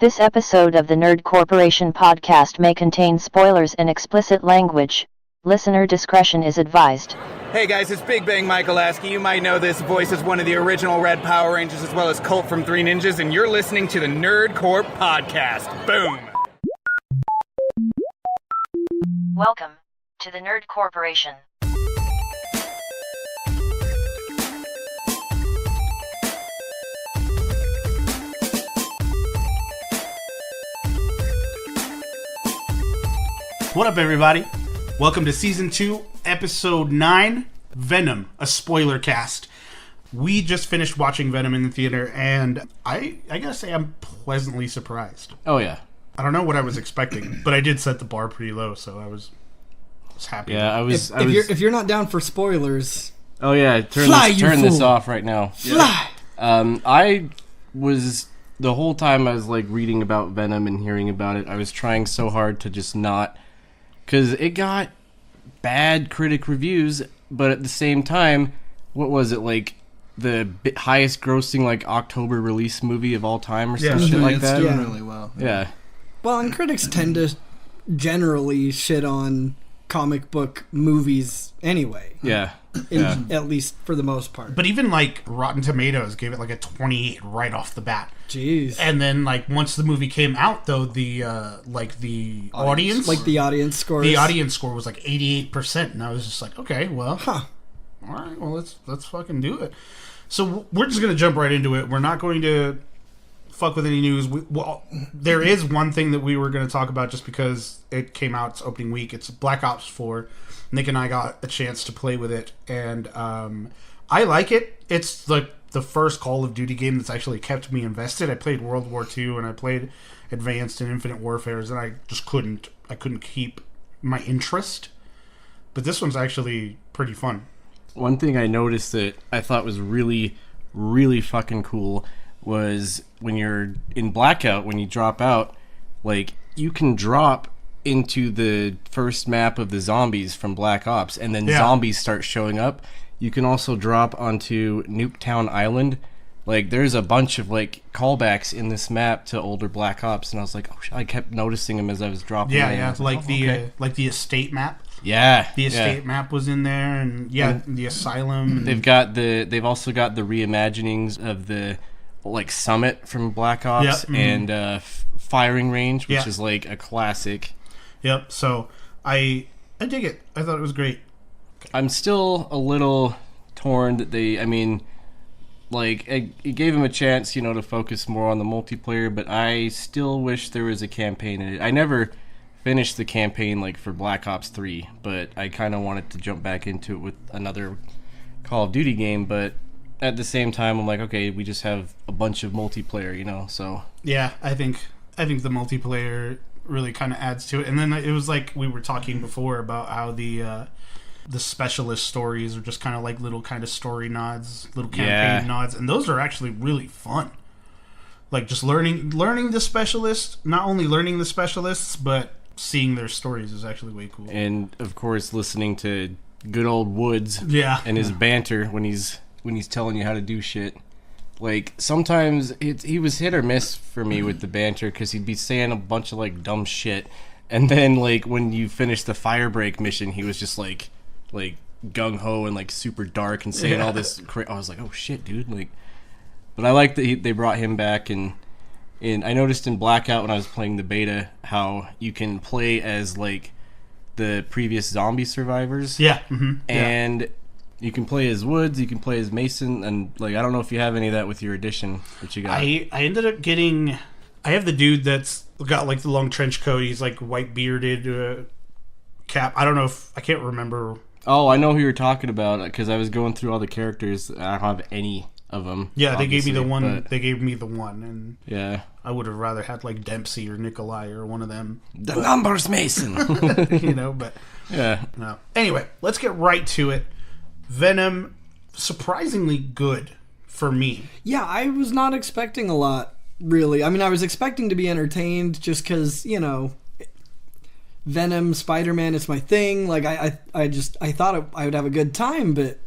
This episode of the Nerd Corporation podcast may contain spoilers and explicit language. Listener discretion is advised. Hey guys, it's Big Bang Michael Lasky. You might know this voice as one of the original Red Power Rangers as well as Colt from Three Ninjas, and you're listening to the Nerd Corp podcast. Boom! Welcome to the Nerd Corporation. What up, everybody? Welcome to Season 2, Episode 9, Venom, a Spoilercast. We just finished watching Venom in the theater, and I gotta say I'm pleasantly surprised. Oh, yeah. I don't know what I was expecting, but I did set the bar pretty low, so I was happy. Yeah, If you're not down for spoilers... Oh, yeah, turn this off right now. Fly! I was... The whole time I was, reading about Venom and hearing about it, I was trying so hard to just not... Because it got bad critic reviews, but at the same time, what was it, the highest grossing, October release movie of all time or some shit like that? It's doing really well. Yeah. Well, and critics tend to generally shit on comic book movies anyway. Yeah. At least for the most part. But even, Rotten Tomatoes gave it, a 28 right off the bat. Jeez. And then, once the movie came out, though, the audience... the audience scores. The audience score was, 88%, and I was just like, okay, well... Huh. All right, well, let's fucking do it. So we're just going to jump right into it. We're not going to fuck with any news. There is one thing that we were going to talk about just because it came out, it's opening week. It's Black Ops 4. Nick and I got a chance to play with it, and I like it. It's the first Call of Duty game that's actually kept me invested. I played World War II, and I played Advanced and Infinite Warfares, and I just couldn't keep my interest. But this one's actually pretty fun. One thing I noticed that I thought was really, really fucking cool was when you're in Blackout, when you drop out, you can drop into the first map of the zombies from Black Ops, and then zombies start showing up. You can also drop onto Nuketown Island. There's a bunch of callbacks in this map to older Black Ops, and I was like, oh shit, I kept noticing them as I was dropping. Yeah, the estate map. Yeah, the estate map was in there, and the asylum. They've also got the reimaginings of the summit from Black Ops and firing range, which is a classic. Yep. So I dig it. I thought it was great. I'm still a little torn that it gave him a chance, to focus more on the multiplayer, but I still wish there was a campaign in it. I never finished the campaign for Black Ops 3, but I kind of wanted to jump back into it with another Call of Duty game, but at the same time I'm okay, we just have a bunch of multiplayer, so... Yeah, I think the multiplayer really kind of adds to it. And then it was we were talking before about how the specialist stories are just kind of little kind of story nods, little campaign nods, and those are actually really fun. Just learning the specialist, not only learning the specialists, but seeing their stories is actually way cool. And of course, listening to good old Woods, and his banter when he's telling you how to do shit. Sometimes he was hit or miss for me with the banter because he'd be saying a bunch of dumb shit, and then when you finish the firebreak mission, he was just gung ho and super dark and saying all this. I was like, oh shit, dude! But I like that they brought him back, and I noticed in Blackout when I was playing the beta how you can play as the previous zombie survivors. Yeah, mm-hmm. And you can play as Woods, you can play as Mason, and I don't know if you have any of that with your edition that you got. I ended up getting... I have the dude that's got the long trench coat. He's white bearded cap. I don't know if... I can't remember. Oh, I know who you're talking about because I was going through all the characters. I don't have any of them. Yeah, they gave me the one. But... They gave me the one, and yeah, I would have rather had Dempsey or Nikolai or one of them. The numbers, Mason. But yeah. No. Anyway, let's get right to it. Venom, surprisingly good for me. Yeah, I was not expecting a lot, really. I was expecting to be entertained just because, Venom, Spider-Man is my thing. I thought I would have a good time, but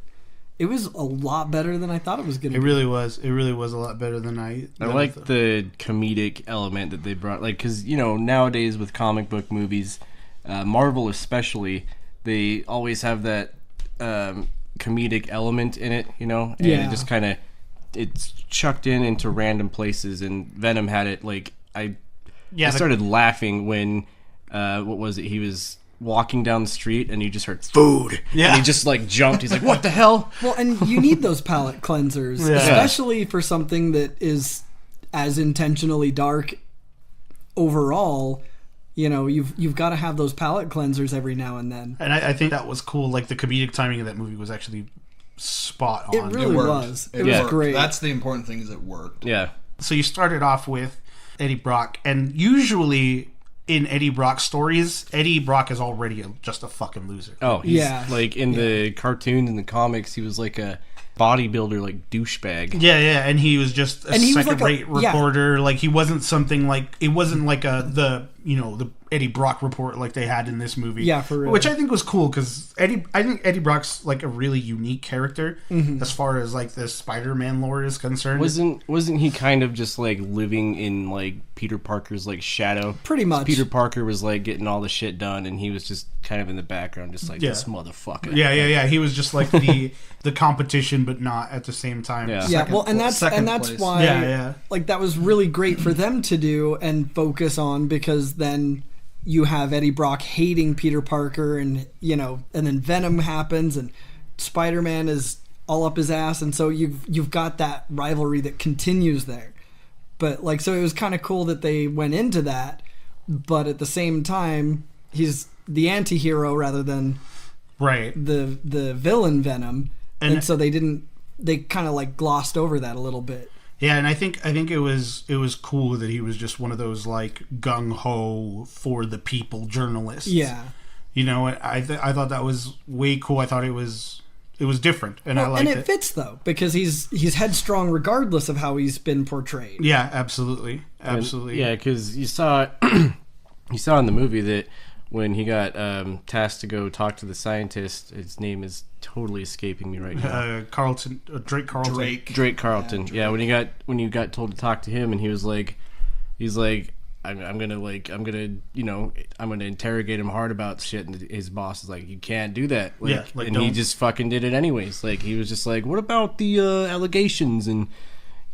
it was a lot better than I thought it was going to be. It really was. It really was a lot better than I like the comedic element that they brought. Like, because, nowadays with comic book movies, Marvel especially, they always have that comedic element in it, and it just kind of, it's chucked into random places, and Venom had it, like, I started laughing when, what was it, he was walking down the street and you just heard food, and he just like jumped. He's like, what the hell? Well, and you need those palate cleansers, especially for something that is as intentionally dark overall. You've got to have those palate cleansers every now and then. And I think that was cool. Like, the comedic timing of that movie was actually spot on. It really was. It was great. That's the important thing, is it worked. Yeah. So you started off with Eddie Brock, and usually in Eddie Brock stories, Eddie Brock is already just a fucking loser. Oh, he's like in the cartoons and the comics, he was like a bodybuilder, like douchebag. Yeah, and he was just a second-rate reporter. Like, he wasn't something like, it wasn't like the Eddie Brock report like they had in this movie. Yeah, for real. Which I think was cool, because I think Eddie Brock's like a really unique character as far as like the Spider-Man lore is concerned. Wasn't he kind of just like living in like Peter Parker's like shadow? Pretty much. Peter Parker was like getting all the shit done, and he was just kind of in the background, just like this motherfucker. Yeah. He was just like the competition, but not at the same time. Yeah. Well, and that's why like that was really great for them to do and focus on, because then you have Eddie Brock hating Peter Parker, and and then Venom happens, and Spider-Man is all up his ass, and so you've got that rivalry that continues there. But like, so it was kind of cool that they went into that, but at the same time, he's the anti-hero rather than the villain Venom, and so they kind of like glossed over that a little bit. Yeah, and I think it was cool that he was just one of those like gung ho for the people journalists. Yeah, I thought that was way cool. I thought it was different, and I liked it. And it fits though, because he's headstrong regardless of how he's been portrayed. Yeah, absolutely. Yeah, because you saw in the movie that when he got tasked to go talk to the scientist, his name is totally escaping me right now. Drake Carlton. Drake Carlton. Yeah, when you got told to talk to him, and he's like, I'm gonna interrogate him hard about shit, and his boss is like, you can't do that. And he just fucking did it anyways. Like, he was just like, what about the allegations, and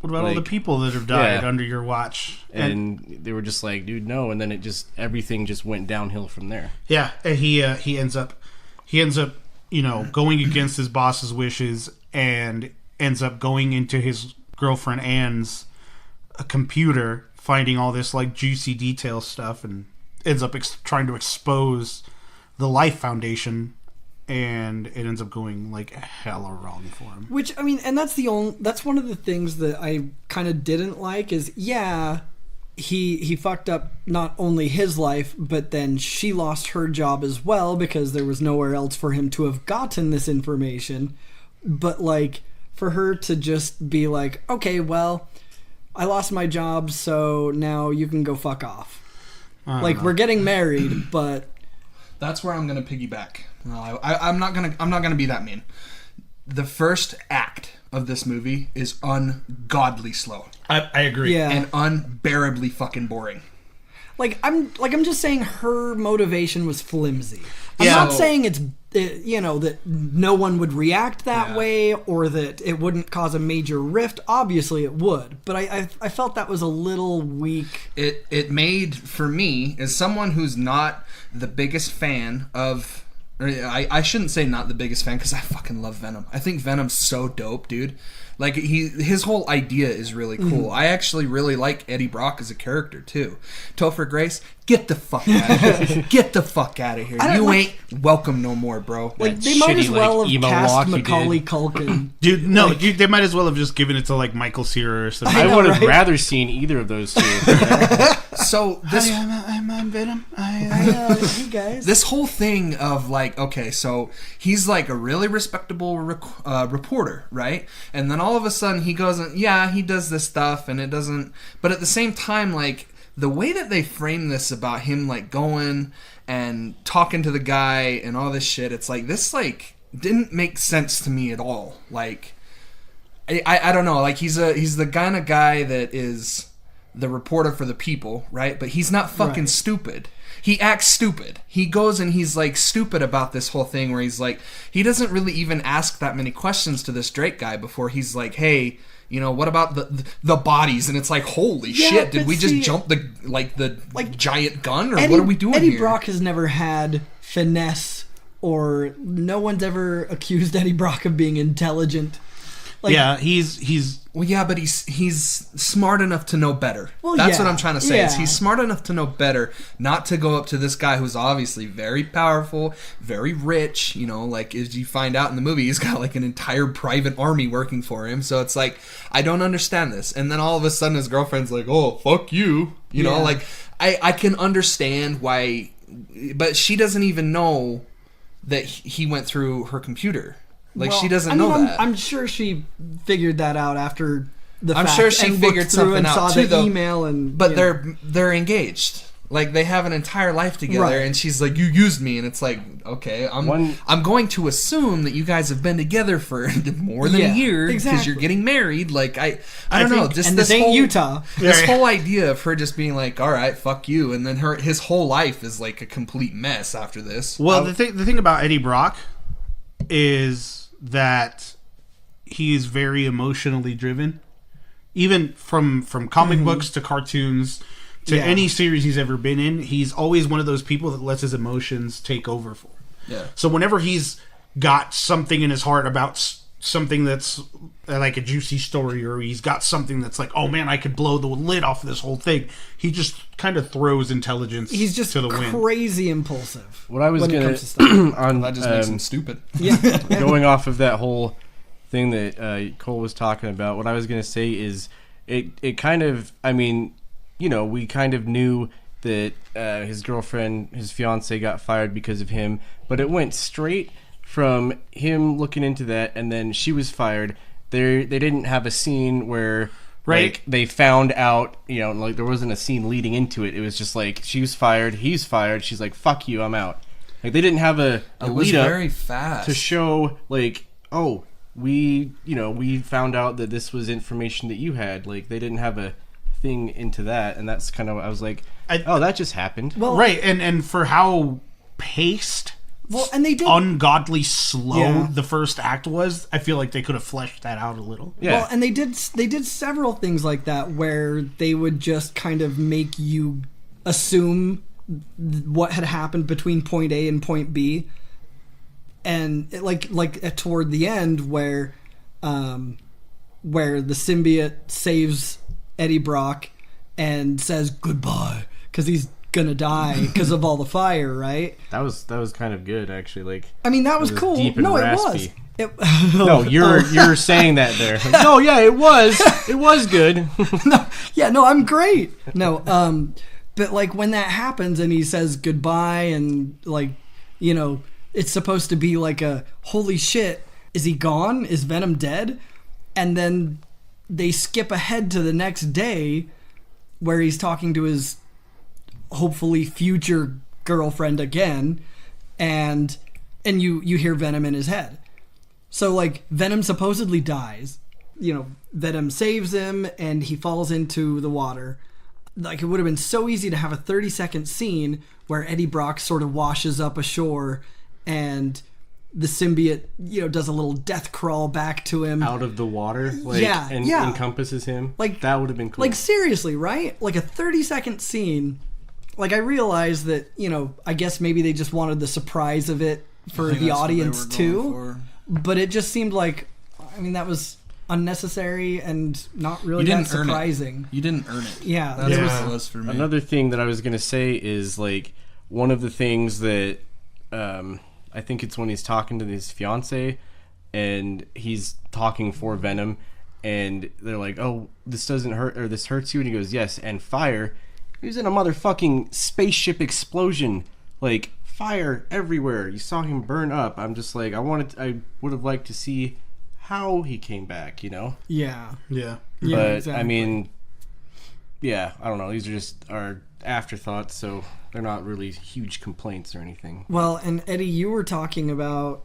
what about all the people that have died under your watch? And they were just like, dude, no. And then everything just went downhill from there. Yeah, and he ends up going against his boss's wishes, and ends up going into his girlfriend Anne's computer, finding all this like juicy detail stuff, and ends up trying to expose the Life Foundation, and it ends up going like hella wrong for him. Which, I mean, and that's one of the things that I kind of didn't like is, he fucked up not only his life, but then she lost her job as well, because there was nowhere else for him to have gotten this information. But like, for her to just be like, okay, well, I lost my job, so now you can go fuck off. Like, we're getting married, but that's where I'm gonna piggyback. No, I'm not gonna be that mean. The first act of this movie is ungodly slow. I agree. Yeah. And unbearably fucking boring. I'm just saying her motivation was flimsy. I'm not saying it's that no one would react that way, or that it wouldn't cause a major rift. Obviously it would, but I felt that was a little weak. It made, for me, as someone who's not the biggest fan of, I shouldn't say not the biggest fan, because I fucking love Venom. I think Venom's so dope, dude. Like, his whole idea is really cool. I actually really like Eddie Brock as a character, too. Topher Grace, get the fuck out of here. Get the fuck out of here. You ain't welcome no more, bro. Like, they might as well have cast Macaulay Culkin. Dude, no, they might as well have just given it to, like, Michael Cera or something. I would have rather seen either of those two. So, this... I'm Venom. Hey, guys. This whole thing of, like, okay, so he's, like, a really respectable reporter, right? And then all of a sudden he goes, he does this stuff, and it doesn't... But at the same time, like, the way that they frame this about him, like, going and talking to the guy and all this shit, it's like, this, like, didn't make sense to me at all. Like, I don't know. Like, he's the kind of guy that is the reporter for the people, right? But he's not fucking stupid. He acts stupid. He goes and he's like stupid about this whole thing where he's like, he doesn't really even ask that many questions to this Drake guy before he's like, hey, you know, what about the bodies? And it's like, holy shit, did we just jump the giant gun, or what are we doing Eddie here? Brock has never had finesse, or no one's ever accused Eddie Brock of being intelligent. Like, yeah, he's well, yeah, but he's smart enough to know better. Well, that's what I'm trying to say. Yeah. Is he's smart enough to know better, not to go up to this guy who's obviously very powerful, very rich. You know, like as you find out in the movie, he's got like an entire private army working for him. So it's like, I don't understand this. And then all of a sudden, his girlfriend's like, "Oh, fuck you," you know. Like I can understand why, but she doesn't even know that he went through her computer. Like, she doesn't know that. I'm sure she figured that out after the fact. I'm sure she figured something out saw too, the though. email and, but they're engaged. Like, they have an entire life together, and she's like, "You used me," and it's like, okay, I'm going to assume that you guys have been together for more than a year because you're getting married. Like, I don't know, just and this ain't whole Utah. This whole idea of her just being like, "All right, fuck you," and then his whole life is like a complete mess after this. Well, the thing about Eddie Brock is that he is very emotionally driven, even from comic books to cartoons to any series he's ever been in. He's always one of those people that lets his emotions take over for him. Yeah. So whenever he's got something in his heart about something that's like a juicy story, or he's got something that's like, oh man, I could blow the lid off of this whole thing, he just kind of throws intelligence he's just to the wind. Crazy impulsive. What I was when gonna it comes to stuff. That just makes him stupid. Going off of that whole thing that Cole was talking about, what I was gonna say is it kind of, I mean, you know, we kind of knew that his girlfriend, his fiance, got fired because of him, but it went straight from him looking into that, and then she was fired. They didn't have a scene where like they found out, you know, like there wasn't a scene leading into it. It was just like, she was fired, he's fired, she's like, fuck you, I'm out. Like, they didn't have a lead up very fast to show like, oh, we found out that this was information that you had. Like, they didn't have a thing into that, and that's kind of, I was like, oh, that just happened. Well, and for how paced, and they did ungodly slow the first act was, I feel like they could have fleshed that out a little. Yeah. Well, and they did several things like that where they would just kind of make you assume what had happened between point A and point B, and toward the end where the symbiote saves Eddie Brock and says goodbye because he's gonna die because of all the fire, right? That was kind of good, actually. Like, I mean, that was cool. Deep and raspy. It was. No, you're saying that there. Like, no, yeah, it was good. No, I'm great. No, but like when that happens and he says goodbye and like, you know, it's supposed to be like a holy shit, is he gone? Is Venom dead? And then they skip ahead to the next day where he's talking to his hopefully future girlfriend again, and you hear Venom in his head. So like Venom supposedly dies, you know, Venom saves him and he falls into the water. Like, it would have been so easy to have a 30-second scene where Eddie Brock sort of washes up ashore and the symbiote, you know, does a little death crawl back to him out of the water, like, and encompasses him. Like, that would have been cool. Like, seriously, right? Like a 30-second scene. Like, I realized that, you know, I guess maybe they just wanted the surprise of it for the audience too. But it just seemed like, I mean, that was unnecessary and not really that surprising. You didn't earn it. Yeah. That's what it was for me. Another thing that I was going to say is, like, one of the things that I think it's when he's talking to his fiance and he's talking for Venom and they're like, oh, this doesn't hurt, or this hurts you, and he goes, yes, and fire. He was in a motherfucking spaceship explosion, like fire everywhere. You saw him burn up. I'm just like, I would have liked to see how he came back, you know? Yeah. Yeah. But exactly. I mean, yeah, I don't know. These are just our afterthoughts, so they're not really huge complaints or anything. Well, and Eddie, you were talking about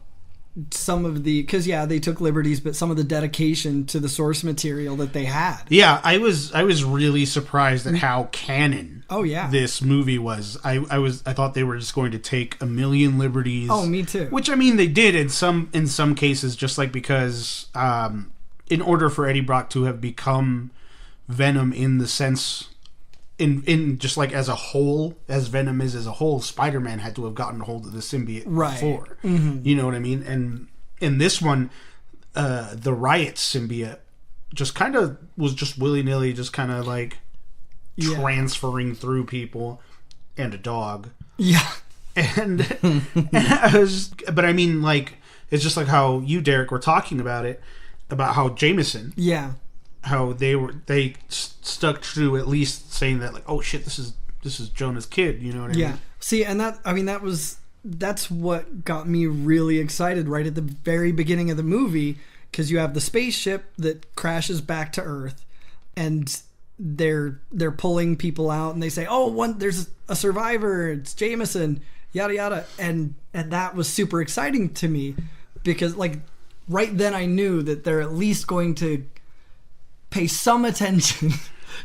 some of the, because they took liberties, but some of the dedication to the source material that they had. Yeah, I was really surprised at how canon this movie was. I thought they were just going to take a million liberties. Oh, me too. Which, I mean, they did in some cases, just like because in order for Eddie Brock to have become Venom in the sense in just like as a whole, as Venom is as a whole, Spider-Man had to have gotten a hold of the symbiote before. Mm-hmm. You know what I mean? And in this one, the Riot symbiote just kind of was just willy-nilly just kind of like transferring through people and a dog. Yeah. And but I mean, like, it's just like how you, Derek, were talking about it, about how Jameson. Yeah. How they stuck to at least saying that, like, oh shit, this is Jonah's kid, you know what I mean? Yeah. See, and that's what got me really excited right at the very beginning of the movie, because you have the spaceship that crashes back to Earth, and they're pulling people out, and they say, oh, there's a survivor, it's Jameson, yada yada, and that was super exciting to me, because like right then I knew that they're at least going to pay some attention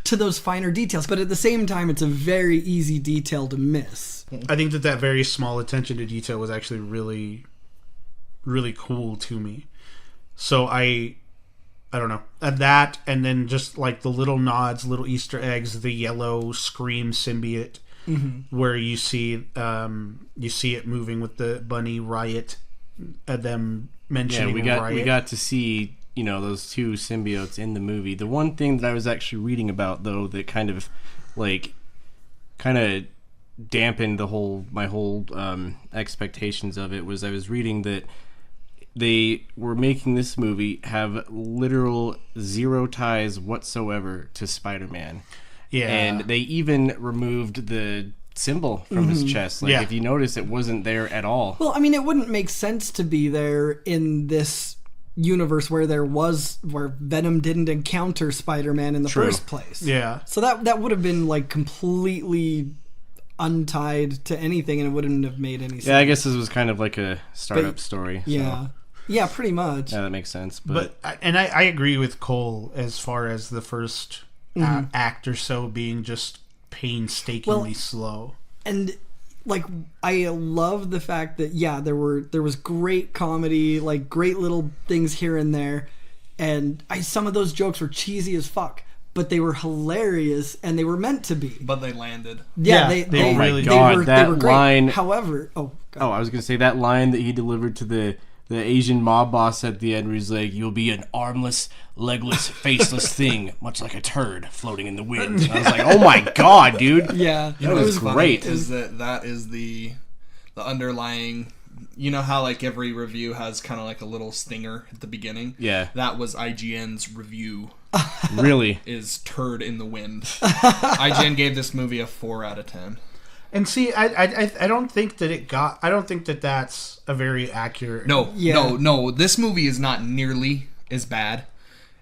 to those finer details, but at the same time it's a very easy detail to miss. I think that very small attention to detail was actually really, really cool to me. So I don't know, that, and then just like the little nods, little Easter eggs, the yellow Scream symbiote, where you see it moving with the bunny Riot, them mentioning Riot. We got to see, you know, those two symbiotes in the movie. The one thing that I was actually reading about, though, that kind of dampened my whole expectations of it, was I was reading that they were making this movie have literal zero ties whatsoever to Spider-Man. Yeah. And they even removed the symbol from his chest. Like, if you notice, it wasn't there at all. Well, I mean, it wouldn't make sense to be there in this universe where Venom didn't encounter Spider-Man in the first place. Yeah. So that would have been like completely untied to anything, and it wouldn't have made any sense. Yeah, I guess this was kind of like a startup story. Yeah. So. Yeah, pretty much. Yeah, that makes sense. But I agree with Cole as far as the first act or so being just painstakingly slow. And like, I love the fact that there was great comedy, like great little things here and there, and some of those jokes were cheesy as fuck, but they were hilarious and they were meant to be. But they landed. Yeah, they really did. They were great. Line. However, I was gonna say that line that he delivered to the Asian mob boss at the end, where he's like, "You'll be an armless, legless, faceless thing, much like a turd floating in the wind." I was like, "Oh my god, dude!" Yeah, you know, it was great. Is that is the underlying? You know how like every review has kind of like a little stinger at the beginning. Yeah, that was IGN's review. Really, is turd in the wind. IGN gave this movie a 4 out of 10. And see, I don't think that I don't think that that's a very accurate. No. This movie is not nearly as bad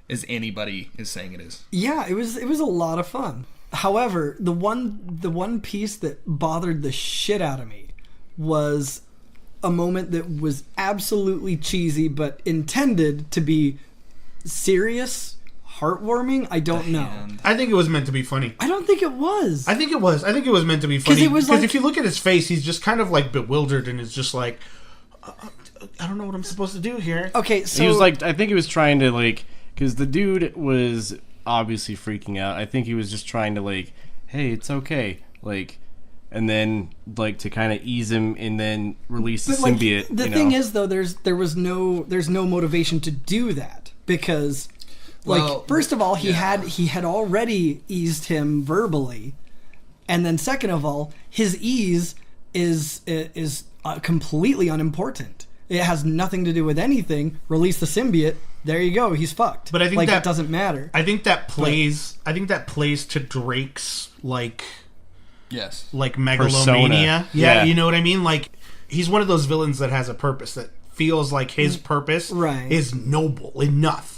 as anybody is saying it is. Yeah, it was a lot of fun. However, the one piece that bothered the shit out of me was a moment that was absolutely cheesy, but intended to be serious. Heartwarming? I don't know. I think it was meant to be funny. I don't think it was. I think it was meant to be funny. Because if you look at his face, he's just kind of like bewildered and is just like, I don't know what I'm supposed to do here. Okay, so he was like, I think he was trying to like, because the dude was obviously freaking out. I think he was just trying to like, hey, it's okay, like, and then like to kind of ease him and then release the symbiote. The thing is, though, there's no motivation to do that, because. Like, first of all, he had already eased him verbally, and then second of all, his ease is completely unimportant. It has nothing to do with anything. Release the symbiote. There you go. He's fucked. But I think it doesn't matter. I think that plays. I think that plays to Drake's megalomania. Yeah, you know what I mean. Like, he's one of those villains that has a purpose, that feels like his purpose is noble enough.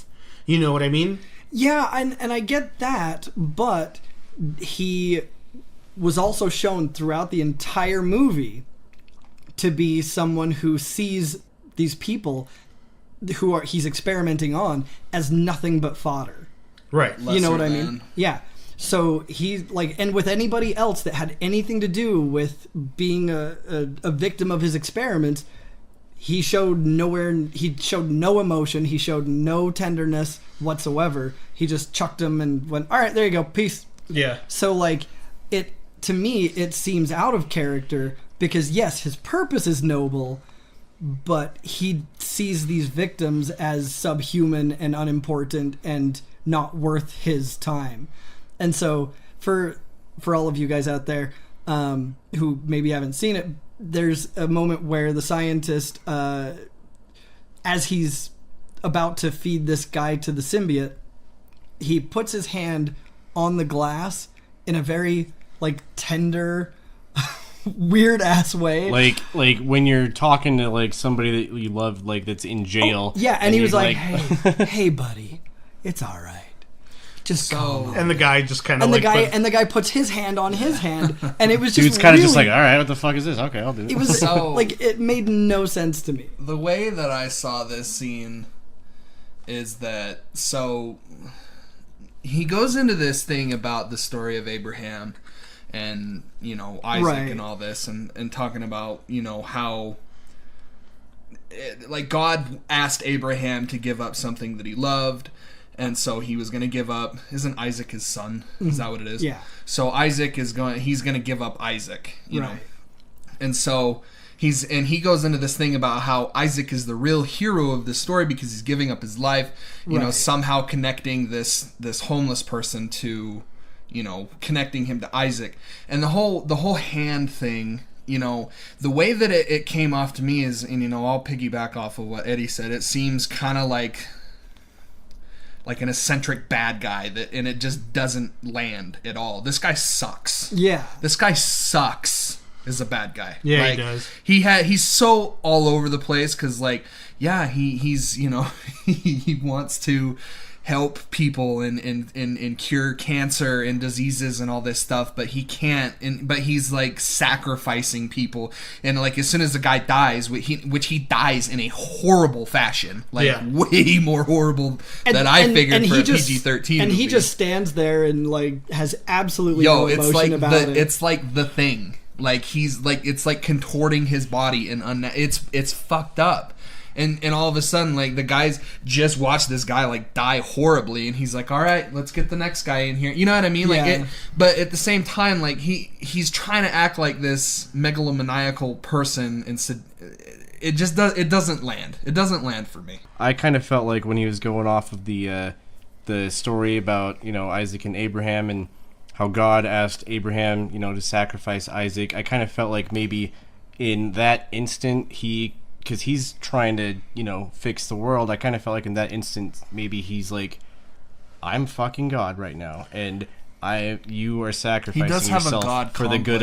You know what I mean? Yeah, and I get that, but he was also shown throughout the entire movie to be someone who sees these people who he's experimenting on as nothing but fodder. Right. You know what I mean? Yeah. So he and with anybody else that had anything to do with being a victim of his experiments, he showed no emotion, he showed no tenderness whatsoever. He just chucked him and went, all right, there you go, peace. Yeah. So to me, it seems out of character because yes, his purpose is noble, but he sees these victims as subhuman and unimportant and not worth his time. And so for all of you guys out there who maybe haven't seen it, there's a moment where the scientist, as he's about to feed this guy to the symbiote, he puts his hand on the glass in a very tender weird ass way, like when you're talking to somebody that you love, that's in jail. Oh, yeah, and he was like, hey buddy, it's all right, just go. And the guy just kind of and the guy puts his hand on his hand, and it was just dude's kind of just all right, what the fuck is this? Okay, I'll do it. It was it made no sense to me. The way that I saw this scene is that he goes into this thing about the story of Abraham and Isaac, right, and all this, and talking about how God asked Abraham to give up something that he loved, and so he was going to give up. Isn't Isaac his son? Is that what it is? Yeah. So Isaac he's going to give up Isaac, you know, and so he goes into this thing about how Isaac is the real hero of the story because he's giving up his life, somehow connecting this homeless person to, connecting him to Isaac. And the whole hand thing, the way that it came off to me is, and I'll piggyback off of what Eddie said, it seems kind of like an eccentric bad guy and it just doesn't land at all. This guy sucks. Yeah. This guy sucks as a bad guy. Yeah, he does. He's so all over the place because he's he wants to help people and cure cancer and diseases and all this stuff, but he can't. But he's sacrificing people, and as soon as the guy dies, which he dies in a horrible fashion, way more horrible than I figured for a PG-13. And he just stands there and has absolutely no emotion about it. It's like The Thing. He's it's contorting his body and it's fucked up. And all of a sudden, the guys just watch this guy die horribly, and he's like, all right, let's get the next guy in here. You know what I mean? Yeah. But at the same time, he's trying to act like this megalomaniacal person, and it doesn't land. It doesn't land for me. I kind of felt like when he was going off of the story about Isaac and Abraham and how God asked Abraham to sacrifice Isaac, I kind of felt like maybe in that instant because he's trying to, fix the world. I kind of felt like in that instant, maybe he's like, I'm fucking God right now, and you are sacrificing yourself for the good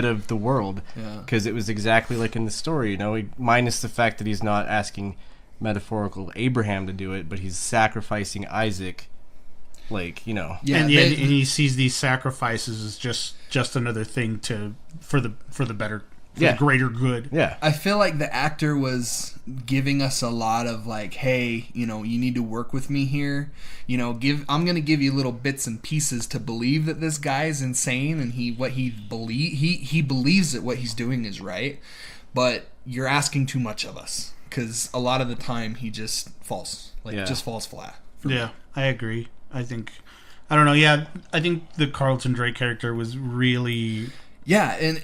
of the world. Because it was exactly like in the story, minus the fact that he's not asking metaphorical Abraham to do it, but he's sacrificing Isaac. Yeah, and he sees these sacrifices as just another thing for the better. The greater good. Yeah. I feel like the actor was giving us a lot of hey, you need to work with me here. I'm going to give you little bits and pieces to believe that this guy is insane and he believes that what he's doing is right, but you're asking too much of us because a lot of the time he just falls just falls flat. Yeah, I agree. I think the Carlton Drake character was really. Yeah, and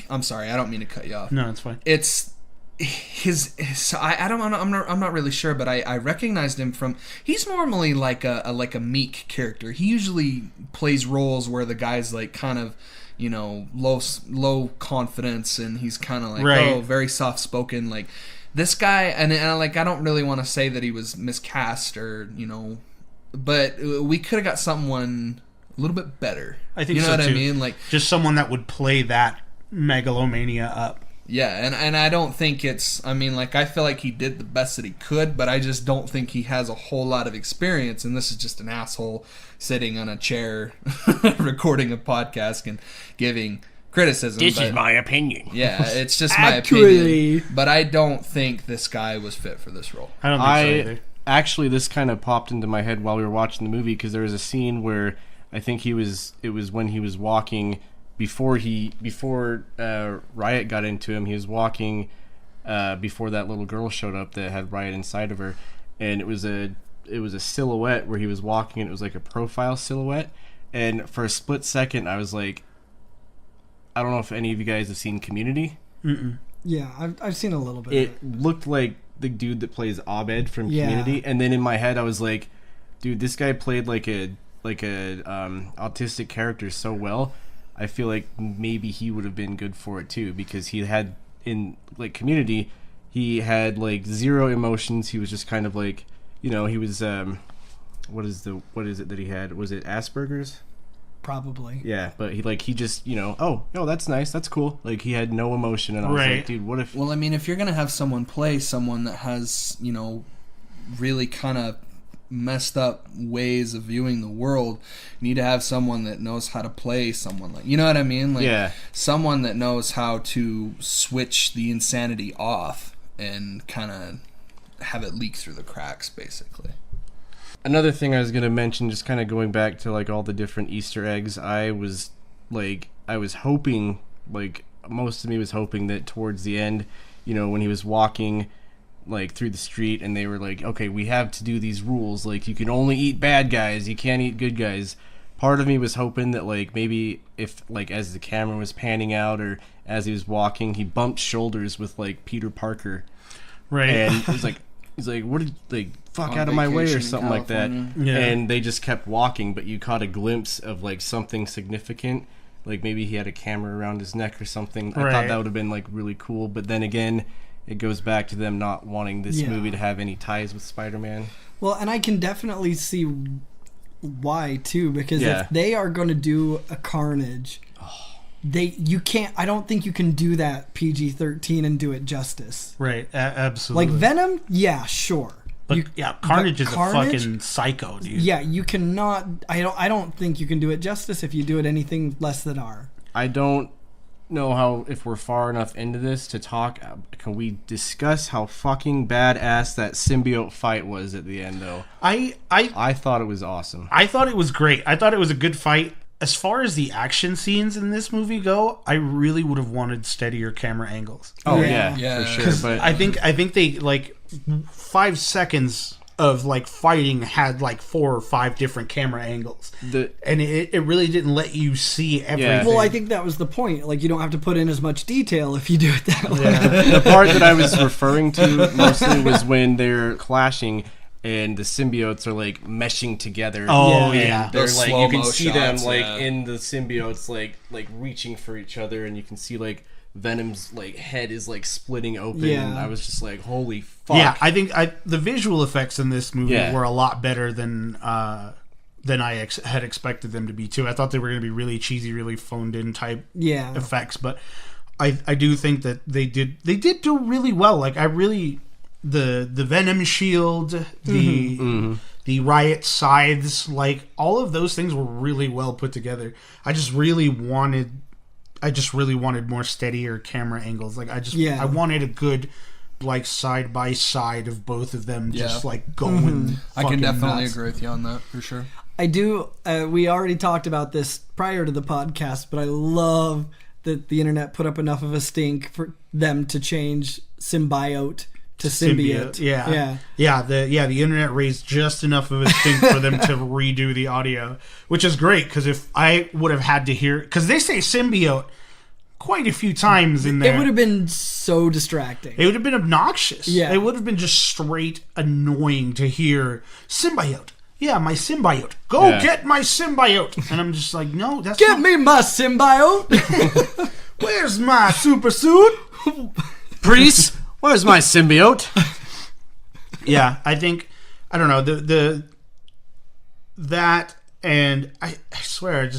I'm sorry, I don't mean to cut you off. No, it's fine. It's I'm not really sure, but I recognized him from. He's normally like a meek character. He usually plays roles where the guy's kind of low confidence, and he's kind of very soft spoken. This guy, and I don't really want to say that he was miscast or but we could have got someone a little bit better. I think so too. You know what I mean? Just someone that would play that megalomania up. Yeah, and I don't think it's. I feel like he did the best that he could, but I just don't think he has a whole lot of experience. And this is just an asshole sitting on a chair, recording a podcast and giving criticism. This is my opinion. Yeah, it's just my opinion. But I don't think this guy was fit for this role. I don't think so either. Actually, this kind of popped into my head while we were watching the movie because there was a scene where I think it was when he was walking before Riot got into him. He was walking before that little girl showed up that had Riot inside of her, and it was a silhouette where he was walking, and it was like a profile silhouette. And for a split second, I was like, I don't know if any of you guys have seen Community. Mm-mm. Yeah, I've seen a little bit. It looked like the dude that plays Abed from Community, and then in my head I was like, dude, this guy played like a autistic character so well. I feel like maybe he would have been good for it too, because he had in like Community, he had like zero emotions. He was just kind of like, he was what is it that he had? Was it Asperger's? Probably. Yeah, but he just, oh, that's nice, that's cool. Like, he had no emotion, and I was like, dude, what if... Well, I mean, if you're going to have someone play someone that has, really kind of messed up ways of viewing the world, you need to have someone that knows how to play someone like... You know what I mean? Like, yeah. Someone that knows how to switch the insanity off and kind of have it leak through the cracks, basically. Another thing I was going to mention, just kind of going back to like all the different Easter eggs, I was hoping, like most of me was hoping that towards the end, when he was walking like through the street and they were like, okay, we have to do these rules, like you can only eat bad guys, you can't eat good guys. Part of me was hoping that like maybe if like as the camera was panning out or as he was walking, he bumped shoulders with like Peter Parker. Right. And he's like, what did, like, fuck out of my way or something like that. Yeah. And they just kept walking, but you caught a glimpse of, like, something significant. Like, maybe he had a camera around his neck or something. Right. I thought that would have been, like, really cool. But then again, it goes back to them not wanting this movie to have any ties with Spider-Man. Well, and I can definitely see why, too, because if they are going to do a Carnage... I don't think you can do that PG-13 and do it justice. Right, absolutely. Like Venom, yeah, sure. But Carnage is a fucking psycho, dude. Yeah, you cannot. I don't think you can do it justice if you do it anything less than R. I don't know if we're far enough into this to talk. Can we discuss how fucking badass that symbiote fight was at the end, though? I thought it was awesome. I thought it was great. I thought it was a good fight. As far as the action scenes in this movie go, I really would have wanted steadier camera angles. Oh yeah, for sure. But I think they like 5 seconds of like fighting had like 4 or 5 different camera angles, and it really didn't let you see everything. Yeah. Well, I think that was the point. Like, you don't have to put in as much detail if you do it that way. The part that I was referring to mostly was when they're clashing. And the symbiotes are like meshing together. Oh yeah, they're like you can see them like in the symbiotes like reaching for each other, and you can see like Venom's like head is like splitting open. Yeah. And I was just like, holy fuck! Yeah, I think the visual effects in this movie were a lot better than I had expected them to be too. I thought they were going to be really cheesy, really phoned in type effects, but I do think that they did do really well. Like I really. The Venom shield, the Riot scythes, like all of those things were really well put together. I just really wanted more steadier camera angles. Like I wanted a good like side by side of both of them just like going. I can definitely agree with you on that for sure. I do. We already talked about this prior to the podcast, but I love that the internet put up enough of a stink for them to change symbiote to symbiote. The internet raised just enough of a stink for them to redo the audio, which is great because if I would have had to hear, because they say symbiote quite a few times in there, it would have been so distracting. It would have been obnoxious. Yeah, it would have been just straight annoying to hear symbiote. Yeah, my symbiote. Go get my symbiote. And I'm just like, no, that's get me my symbiote. Where's my super suit? Priest. Where's my symbiote? Yeah, I think I don't know that and I swear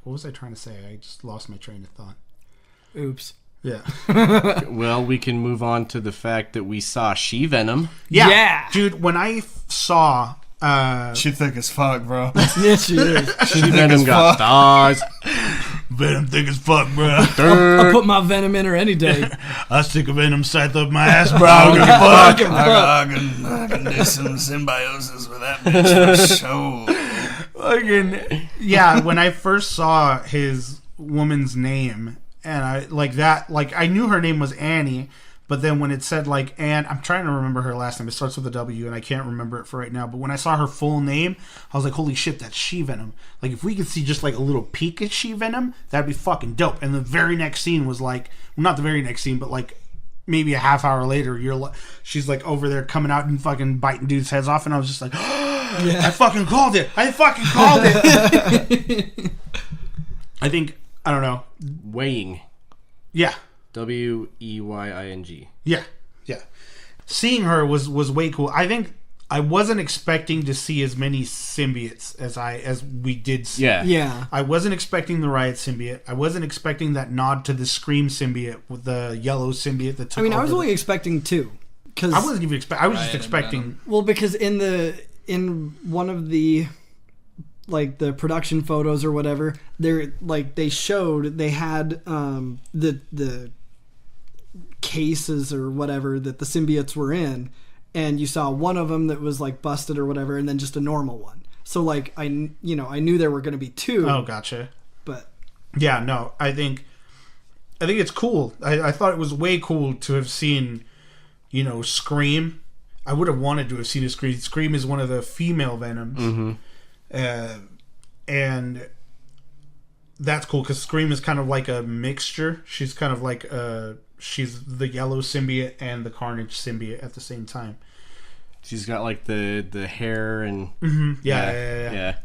what was I trying to say? I just lost my train of thought. Oops. Yeah. Well, we can move on to the fact that we saw She-Venom. Yeah. Dude, when I saw she thick as fuck, bro. Yes, she is. She-Venom got thighs. Venom thick as fuck, bro. I'll put my Venom in her any day. I stick a Venom scythe up my ass, bro. I can do some symbiosis with that bitch for sure. Fucking yeah. When I first saw his woman's name, and I knew her name was Annie. But then when it said Anne, I'm trying to remember her last name. It starts with a W, and I can't remember it for right now. But when I saw her full name, I was like, holy shit, that's She-Venom. If we could see just a little peek at She-Venom, that'd be fucking dope. And the very next scene was not the very next scene, but maybe a half hour later, she's over there coming out and fucking biting dudes' heads off. And I was just like, oh, yeah. I fucking called it. I don't know. Weighing. Yeah. Weying. Yeah. Seeing her was way cool. I think I wasn't expecting to see as many symbiotes as we did see. Yeah. I wasn't expecting the Riot symbiote. I wasn't expecting that nod to the Scream symbiote with the yellow symbiote that took over. I was only expecting 2. I wasn't even expecting. I was just expecting. Well, because in one of the the production photos or whatever, they showed they had the cases or whatever that the symbiotes were in, and you saw one of them that was busted or whatever, and then just a normal one. So I knew there were going to be 2. Oh, gotcha. But yeah, no, I think it's cool. I thought it was way cool to have seen, Scream. I would have wanted to have seen a Scream. Scream is one of the female Venoms. Mm-hmm. And that's cool because Scream is kind of like a mixture. She's kind of she's the yellow symbiote and the Carnage symbiote at the same time. She's got the hair and yeah.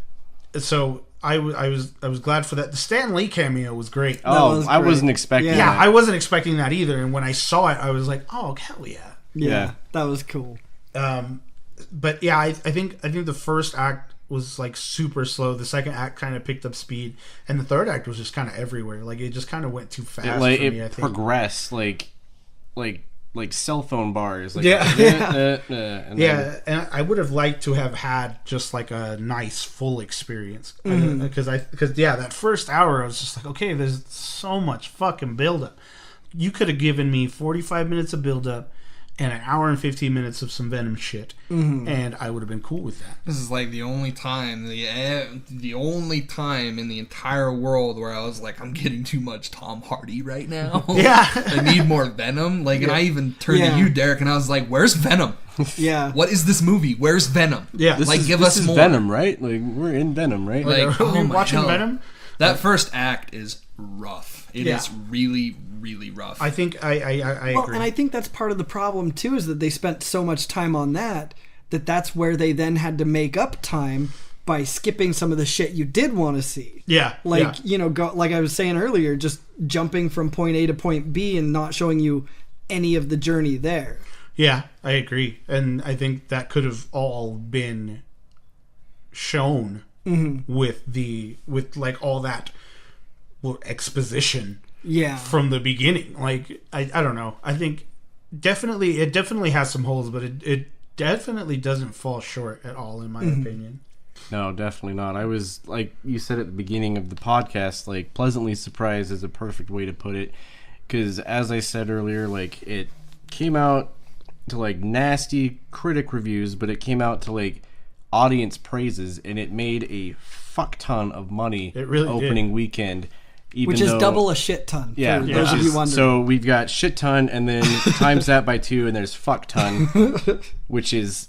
So I was glad for that. The Stan Lee cameo was great. Oh, I wasn't expecting. Yeah, I wasn't expecting that either. And when I saw it, I was like, oh hell yeah. Yeah, that was cool. But yeah, I think the first act was super slow. The second act kind of picked up speed, and the third act was just kind of everywhere. It just kind of went too fast for me. It progressed like cell phone bars. And I would have liked to have had just a nice full experience because that first hour I was just okay, there's so much fucking buildup. You could have given me 45 minutes of buildup and an hour and 15 minutes of some Venom shit, and I would have been cool with that. This is the only time, the only time in the entire world where I was I'm getting too much Tom Hardy right now. Yeah. I need more Venom. And I even turned to you, Derek, and I was like, where's Venom? Yeah. What is this movie? Where's Venom? Yeah. Give us more. Venom, right? We're in Venom, right? Are we watching Venom? That first act is rough. It is really, really rough. I think I agree. And I think that's part of the problem too, is that they spent so much time on that's where they then had to make up time by skipping some of the shit you did want to see. Yeah. Go like I was saying earlier, just jumping from point A to point B and not showing you any of the journey there. Yeah, I agree. And I think that could have all been shown with all that exposition from the beginning. I don't know. I think it definitely has some holes, but it definitely doesn't fall short at all in my opinion. No, definitely not. I was, like you said at the beginning of the podcast, pleasantly surprised is a perfect way to put it, because as I said earlier, it came out to nasty critic reviews, but it came out to audience praises, and it made a fuck ton of money. It really opening weekend, which is double a shit ton. Yeah, for those of you wondering. So we've got shit ton, and then times that by 2, and there's fuck ton, which is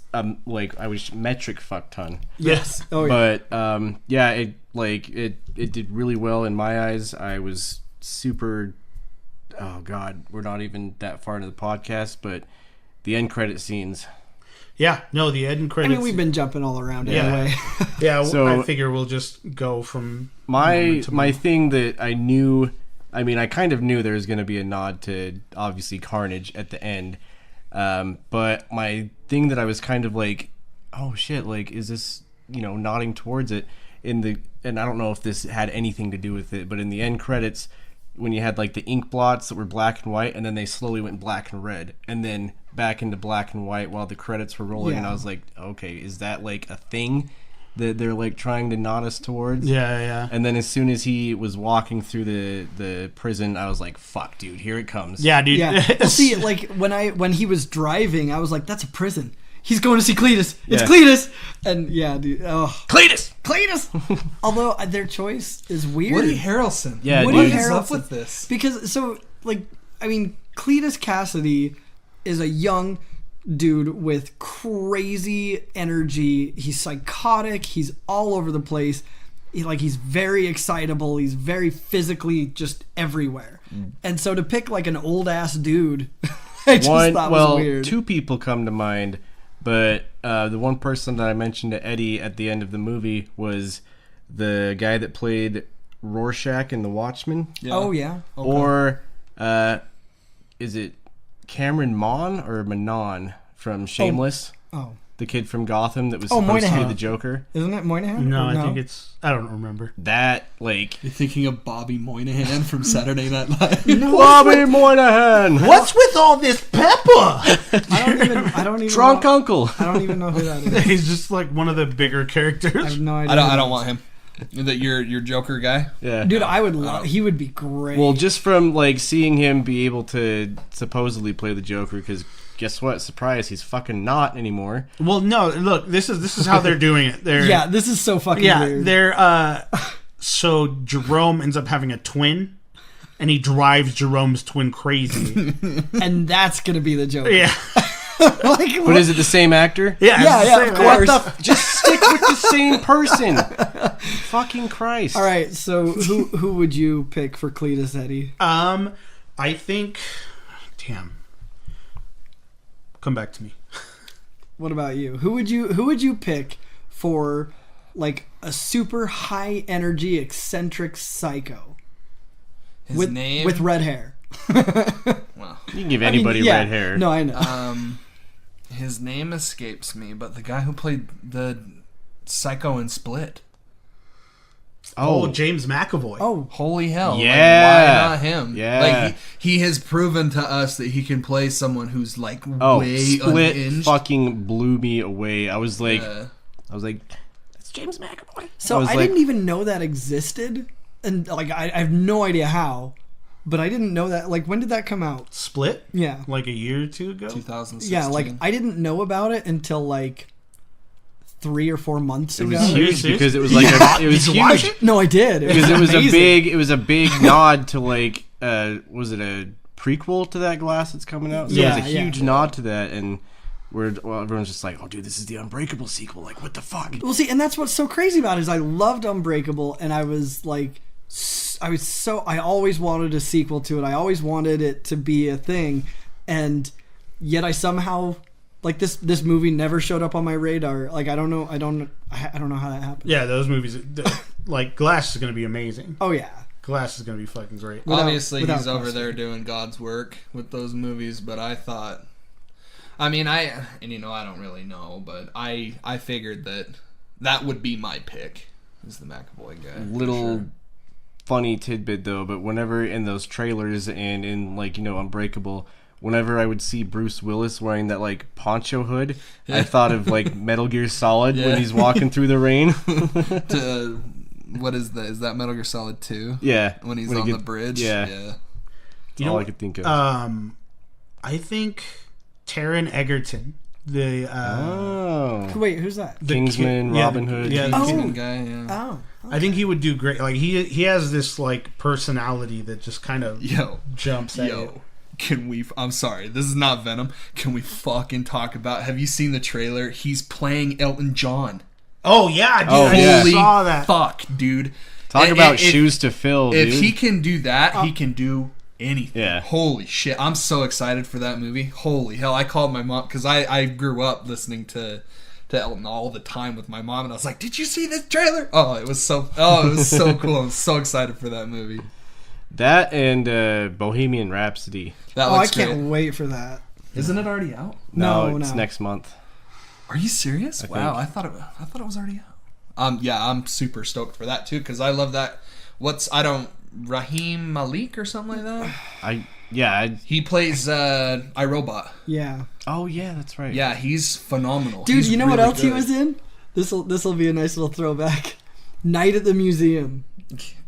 metric fuck ton. Yes. Oh yeah. But it did really well in my eyes. I was super. Oh God, we're not even that far into the podcast, but the end credit scenes. Yeah, no, the end credits. I mean, we've been jumping all around anyway. Yeah, so I figure we'll just go from my thing that I knew. I mean, I kind of knew there was going to be a nod to obviously Carnage at the end, but my thing that I was kind of oh shit, is this nodding towards it and I don't know if this had anything to do with it, but in the end credits, when you had the ink blots that were black and white, and then they slowly went black and red, and then back into black and white while the credits were rolling, and I was like, okay, is that a thing? that they're like trying to nod us towards. Yeah. And then as soon as he was walking through the prison, I was like, "Fuck, dude, here it comes." Yeah, dude. Yeah. Well, see, like when he was driving, I was like, "That's a prison. He's going to see Cletus. It's Cletus." And yeah, dude. Oh, Cletus. Although their choice is weird. Woody Harrelson. Yeah, Woody dude. What is Harrelson. up with this? Because Cletus Cassidy is a young dude with crazy energy. He's psychotic. He's all over the place. He's very excitable. He's very physically just everywhere. And so to pick like an old ass dude, I just thought was weird. Two people come to mind, but the one person that I mentioned to Eddie at the end of the movie was the guy that played Rorschach in The Watchmen. Yeah. Oh yeah. Okay. Or is it Cameron Mon or Manon from Shameless? Oh. The kid from Gotham that was supposed to be the Joker. Isn't it Moynihan? No, I think it's... I don't remember. That, like... You're thinking of Bobby Moynihan from Saturday Night Live. No, Bobby Moynihan! What's with all this pepper? I don't even Drunk know. Uncle! I don't even know who that is. He's just like one of the bigger characters. I have no idea. I don't want him. That your Joker guy? Yeah. Dude, I would love... He would be great. Well, just from, like, seeing him be able to supposedly play the Joker, because... Guess what? Surprise! He's fucking not anymore. Well, no. Look, this is how they're doing it. This is so fucking weird. They're so Jerome ends up having a twin, and he drives Jerome's twin crazy, and that's gonna be the Joker. Yeah. But is it the same actor? Yeah, of course. Just stick with the same person. Fucking Christ! All right, so who would you pick for Cletus, Eddie? I think. Damn. Come back to me. What about you? Who would you pick for like a super high energy eccentric psycho? His name with red hair. Well, you can give anybody red hair. No, I know. His name escapes me, but the guy who played the psycho in Split. Oh, James McAvoy. Oh, holy hell. Yeah. Like, why not him? Yeah. Like, he has proven to us that he can play someone who's, like, way Split unhinged. fucking blew me away. I was like, that's James McAvoy. So I didn't even know that existed. And, like, I have no idea how. But I didn't know that. Like, when did that come out? Split? Yeah. Like a year or two ago? 2016. Yeah, like, I didn't know about it until, like... 3 or 4 months ago. It was huge because it was like it was huge. No, I did. Because it was a big nod to like was it a prequel to that Glass that's coming out? So it was a huge nod to that, and everyone's just like, oh dude, this is the Unbreakable sequel. Like, what the fuck? Well, see, and that's what's so crazy about it is I loved Unbreakable, and I was like, I always wanted a sequel to it. I always wanted it to be a thing, and yet I somehow. Like this movie never showed up on my radar. Like I don't know how that happened. Yeah, those movies, like Glass is going to be amazing. Oh yeah, Glass is going to be fucking great. Obviously, he's over there doing God's work with those movies. But I thought, I don't really know, but I figured that would be my pick. Is the McAvoy guy? Funny tidbit though, but whenever in those trailers and in like Unbreakable. Whenever I would see Bruce Willis wearing that like poncho hood, I thought of like Metal Gear Solid when he's walking through the rain. What is that? Is that Metal Gear Solid 2? Yeah. When he's on the bridge? Yeah. That's all I could think of. I think Taron Egerton. Wait, who's that? Kingsman, Robin Hood. Yeah, Kingsman guy, yeah. Oh. Okay. I think he would do great. Like he has this like personality that just kind of jumps at you. I'm sorry, this is not Venom. Can we fucking talk about... Have you seen the trailer? He's playing Elton John. Oh, yeah, dude. I saw that. Fuck, dude. Talk about shoes to fill, dude. If he can do that, he can do anything. Yeah. Holy shit. I'm so excited for that movie. Holy hell. I called my mom... Because I grew up listening to Elton all the time with my mom, and I was like, did you see this trailer? It was so cool. I'm so excited for that movie. That and Bohemian Rhapsody. I can't wait for that. Isn't it already out? No, it's next month. Are you serious? Wow, I thought it was already out. Yeah, I'm super stoked for that too because I love that. Raheem Malik or something like that? He plays iRobot. Yeah. Oh yeah, that's right. Yeah, he's phenomenal. Dude, he's you know really what else good. he was in? This'll be a nice little throwback. Night at the Museum.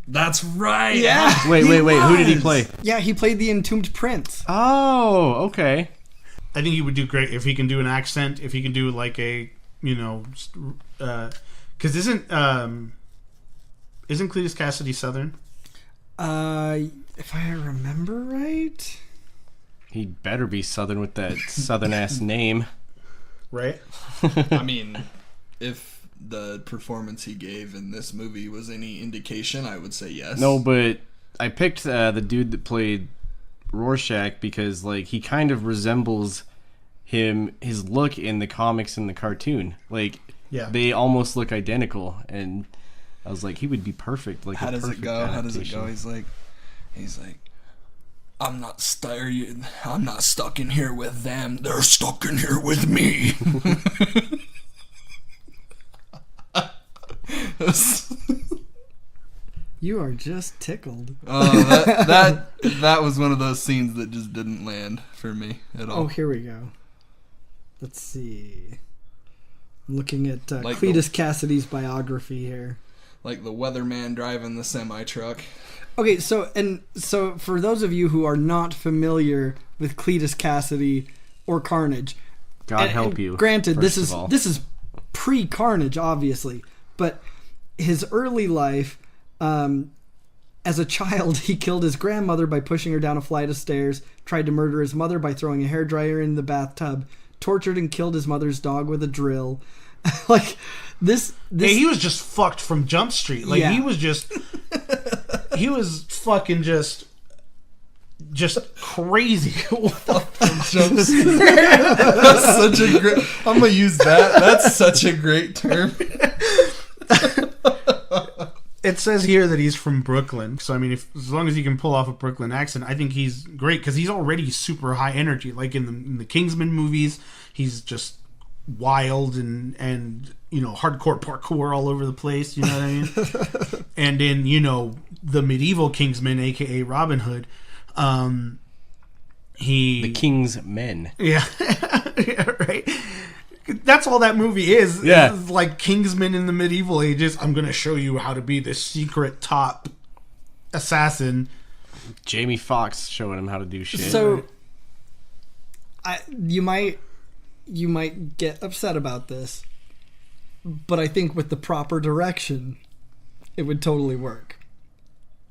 That's right. Yeah. Wait. Who did he play? Yeah, he played the Entombed Prince. Oh, okay. I think he would do great if he can do an accent. If he can do like a, because isn't Cletus Cassidy Southern? If I remember right, He better be Southern with that Southern ass name, right? I mean, if the performance he gave in this movie was any indication, I would say yes. No, but I picked the dude that played Rorschach because like he kind of resembles his look in the comics and the cartoon. Like they almost look identical, and I was like, he would be perfect. Like, how does it go? He's like, I'm not stuck in here with them. They're stuck in here with me. You are just tickled. Oh, that was one of those scenes that just didn't land for me at all. Oh, here we go. Let's see. I'm looking at Like Cletus Cassidy's biography here. Like the weatherman driving the semi-truck. Okay, so for those of you who are not familiar with Cletus Cassidy or Carnage, God help you. Granted, this is pre-Carnage, obviously, but his early life, as a child, he killed his grandmother by pushing her down a flight of stairs, tried to murder his mother by throwing a hairdryer in the bathtub, tortured and killed his mother's dog with a drill. Like this hey, he was just fucked from Jump Street. Like he was just he was fucking just crazy. Jump Street. That's such a great, I'm gonna use that. That's such a great term. It says here that he's from Brooklyn, so I mean, as long as he can pull off a Brooklyn accent, I think he's great because he's already super high energy. Like in the Kingsman movies, he's just wild and hardcore parkour all over the place. You know what I mean? And in the medieval Kingsman, aka Robin Hood, the King's Men. Yeah, yeah, right. That's all that movie is. Yeah. It's like Kingsman in the medieval ages. I'm going to show you how to be the secret top assassin. Jamie Foxx showing him how to do shit. So, you might get upset about this, but I think with the proper direction, it would totally work.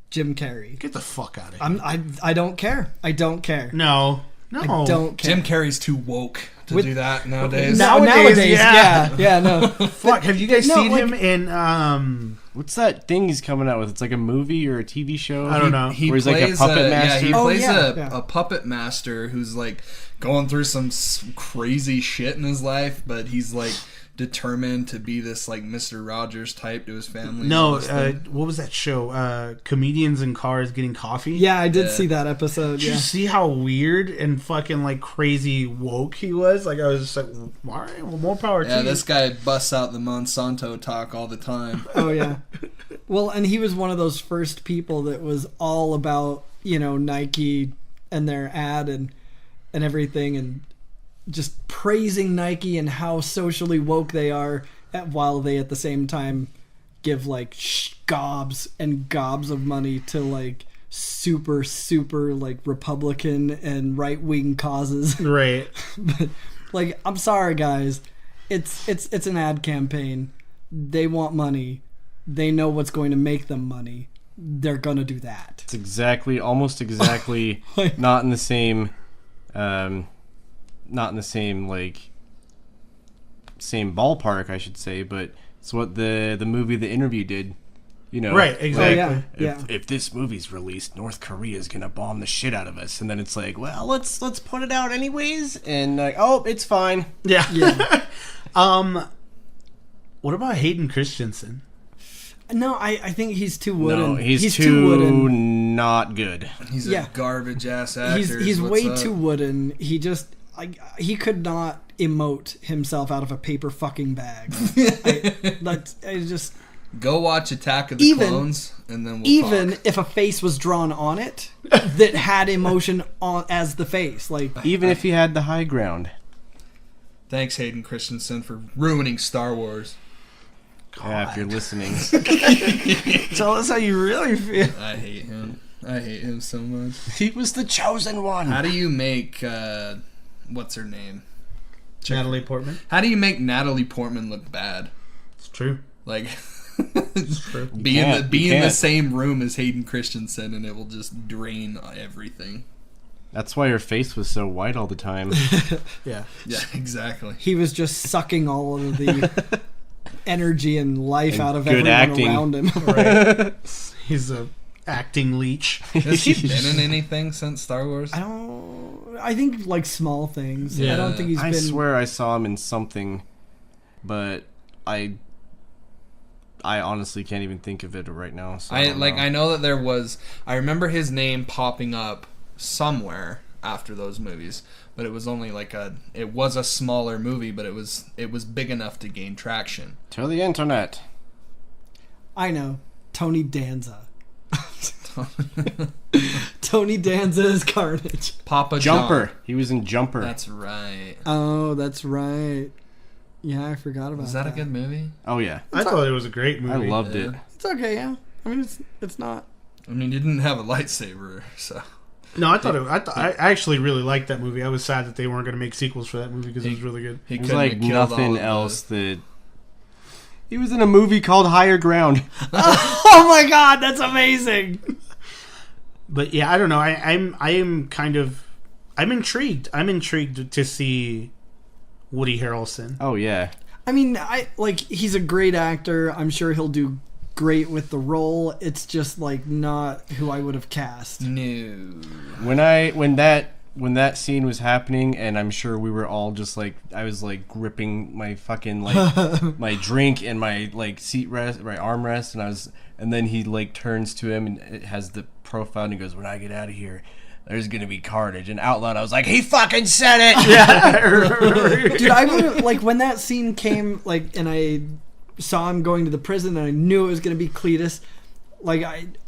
Jim Carrey. Get the fuck out of here. I don't care. I don't care. No. I don't care. Jim Carrey's too woke to do that nowadays. Nowadays, yeah, no. Fuck, have you guys seen him in what's that thing he's coming out with? It's like a movie or a TV show? I don't know. He where he's plays like a puppet master. Yeah, he plays a puppet master who's like going through some crazy shit in his life, but he's like determined to be this like Mr. Rogers type to his family. No, what was that show? Comedians in Cars Getting Coffee? Yeah, I did see that episode. Did you see how weird and fucking like crazy woke he was? Like I was just like, all right, well, more power to you. Yeah, this guy busts out the Monsanto talk all the time. Oh yeah. Well, and he was one of those first people that was all about, Nike and their ad and everything, and just praising Nike and how socially woke they are, while they at the same time give like gobs and gobs of money to like super like Republican and right wing causes. Right. But like, I'm sorry guys, it's an ad campaign. They want money. They know what's going to make them money. They're gonna do that. It's almost exactly not in the same same ballpark, I should say, but it's what the movie The Interview did. Right, exactly. If this movie's released, North Korea's gonna bomb the shit out of us, and then it's like, well, let's put it out anyways, and like, oh, it's fine. Yeah. What about Hayden Christensen? No, I think he's too wooden. No, he's too wooden. Not good. He's a garbage ass actor. He's way too wooden. He just he could not emote himself out of a paper fucking bag. I just go watch Attack of the Clones, and then we'll talk. If a face was drawn on it that had emotion on as the face, like even if he had the high ground. Thanks, Hayden Christensen, for ruining Star Wars. God. Yeah, if you're listening. Tell us how you really feel. I hate him so much. He was the chosen one. How do you make, what's her name? Natalie Portman. How do you make Natalie Portman look bad? It's true. Like, it's true. Be in the same room as Hayden Christensen and it will just drain everything. That's why her face was so white all the time. Yeah. Yeah, exactly. He was just sucking all of the energy and life out of good everyone acting. around him. Right. He's a acting leech. Has he been in anything since Star Wars? I think like small things. Yeah. I don't think he's been. I swear I saw him in something, but I honestly can't even think of it right now. So I know that there was. I remember his name popping up somewhere after those movies, but it was only like it was a smaller movie, but it was big enough to gain traction. To the internet. I know. Tony Danza. Tony Danza is Carnage. Papa Jumper. John. He was in Jumper. That's right. Oh, that's right. Yeah, I forgot about that. Was that a good movie? Oh yeah. I thought it was a great movie. I loved it. It's okay, yeah. I mean, it's not. I mean, you didn't have a lightsaber, so. No, I actually really liked that movie. I was sad that they weren't going to make sequels for that movie because it was really good. He It was couldn't like have killed nothing all of else that. He was in a movie called Higher Ground. Oh my god, that's amazing. But yeah, I don't know. I'm intrigued. I'm intrigued to see Woody Harrelson. Oh yeah. I mean, he's a great actor. I'm sure he'll do great with the role. It's just like not who I would have cast. No. When that scene was happening, and I'm sure we were all just like, I was like gripping my fucking like my drink and my like my armrest, and then he like turns to him and it has the profile and he goes, "When I get out of here, there's gonna be carnage." And out loud I was like, he fucking said it. Yeah. Dude, I really, like when that scene came, like, and I saw him going to the prison and I knew it was gonna be Cletus. Like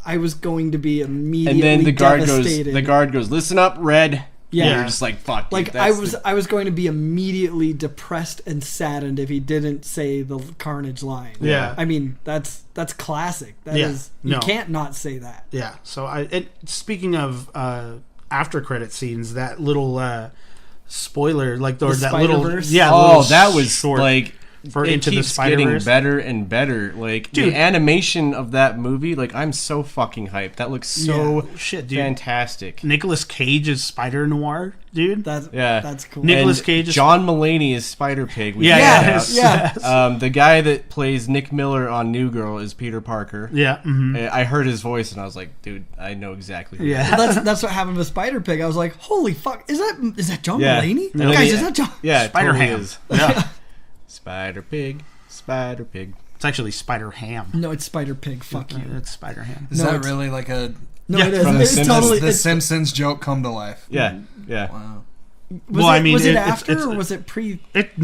I was going to be immediately and then the devastated. guard goes, "Listen up, Red." Yeah. And you're just like, fuck. Like dude, I was going to be immediately depressed and saddened if he didn't say the Carnage line. Yeah. I mean, that's classic. That is, you can't not say that. Yeah. So speaking of after credit scenes, that little spoiler, like that little that was short like for it Into the keeps Spider-Verse. getting better and better. Like Dude. the animation of that movie, like I'm so fucking hyped. That looks so dude. fantastic. Nicolas Cage is Spider Noir, dude. That's cool. Nicolas Cage is John Mulaney is Spider Pig. Yes. The guy that plays Nick Miller on New Girl is Peter Parker. Yeah. Mm-hmm. I heard his voice and I was like, dude, I know exactly who Yeah. Well, that's what happened with Spider Pig. I was like, holy fuck, is that John Mulaney? No. Guys, is that John? Yeah, Spider totally Ham. is. Yeah. Spider Pig. Spider Pig. It's actually Spider Ham. No, it's Spider Pig. Fuck you. It's Spider Ham. Is that really like a... No, Yeah, it is. From It's totally... the it's- Simpsons joke come to life? Yeah, yeah. Wow. Was it after or was it pre?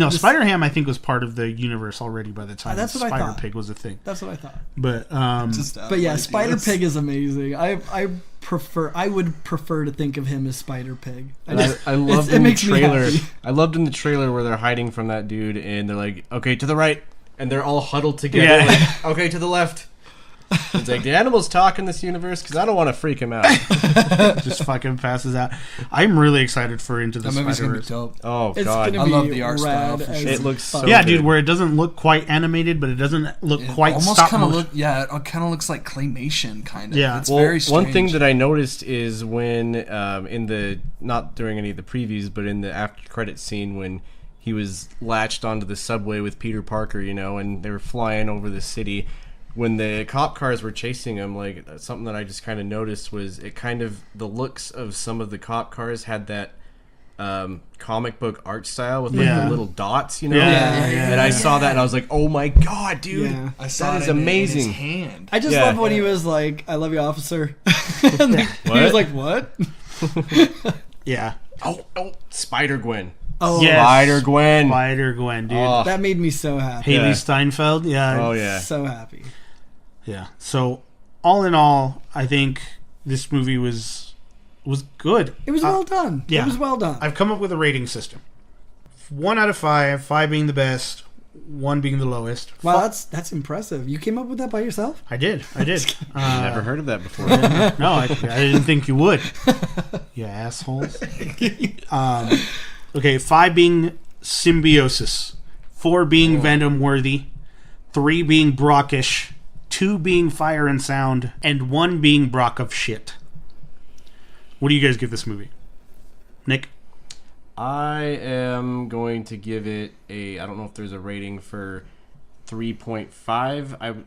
Spider Ham I think was part of the universe already by the time That's what I Spider thought. Pig was a thing. That's what I thought. But But yeah, Spider Pig is amazing. I would prefer to think of him as Spider Pig. I loved in the trailer. I loved in the trailer where they're hiding from that dude and they're like, okay, to the right, and they're all huddled together. Yeah. Like, okay, to the left. It's like, do animals talk in this universe? Because I don't want to freak him out. just fucking passes out. I'm really excited for Into the That movie's gonna be Spider-Verse. dope. Oh It's god, gonna I be love the art style, rad for as sure. It looks so fuck. Yeah, good. dude, where it doesn't look quite animated, but it doesn't look quite almost stop kind of motion. it kind of looks like claymation, kind of. Yeah. It's Well, very strange. one thing that I noticed is when in the, not during any of the previews, but in the after credit scene when he was latched onto the subway with Peter Parker, you know, and they were flying over the city. When the cop cars were chasing him, like something that I just kind of noticed was it kind of, the looks of some of the cop cars had that comic book art style with like the little dots, you know. And I saw that and I was like, oh my god, dude, Yeah. I saw that is it in amazing. his hand. I just Yeah. love when he was like, "I love you, officer." And he was like, "What?" Yeah. Oh, Spider-Gwen. Oh, Yes. Spider-Gwen. Spider-Gwen, dude. Oh. that made me so happy. Haley Yeah. Steinfeld. Yeah. Oh yeah. So happy. Yeah. So, all in all, I think this movie was good. It was well done. yeah. It was well done. I've come up with a rating system. 1 out of 5, 5 being the best, 1 being the lowest. Wow, that's impressive. You came up with that by yourself? I did. Never heard of that before. No, I didn't think you would. You assholes. Okay, 5 being symbiosis, 4 being Venom worthy, 3 being Brockish, 2 being fire and sound, and 1 being Brock of shit. What do you guys give this movie? Nick? I am going to give it I don't know if there's a rating for 3.5.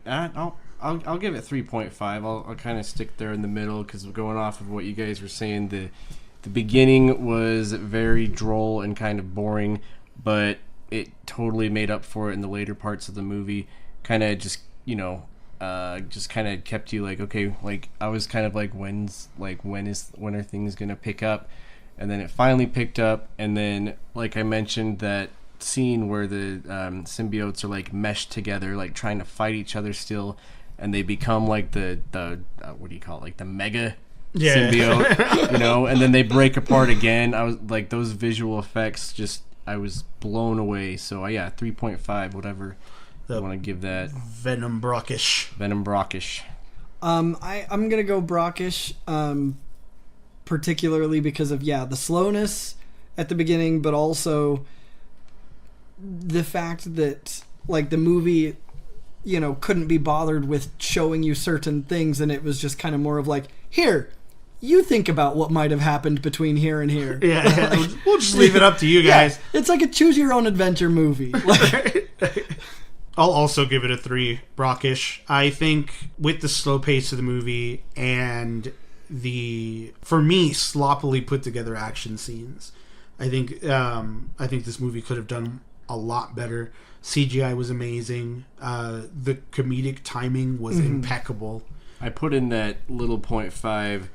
I'll give it 3.5. I'll kind of stick there in the middle because going off of what you guys were saying, the beginning was very droll and kind of boring, but it totally made up for it in the later parts of the movie. Kind of just, just kind of kept you like, okay, like I was kind of like, when are things gonna pick up? And then it finally picked up, and then, like I mentioned, that scene where the symbiotes are like meshed together, like trying to fight each other still, and they become like the what do you call it, like the mega symbiote, and then they break apart again. I was like, those visual effects, just I was blown away. So 3.5, whatever I want to give that. Venom Brockish. I'm gonna go Brockish. Particularly because of the slowness at the beginning, but also the fact that like the movie couldn't be bothered with showing you certain things, and it was just kind of more of like, here, you think about what might have happened between here and here. We'll just leave it up to you guys. It's like a choose your own adventure movie. I'll also give it a 3 Brockish. I think with the slow pace of the movie and the, for me, sloppily put together action scenes, I think this movie could have done a lot better. CGI was amazing. The comedic timing was impeccable. I put in that little 0.5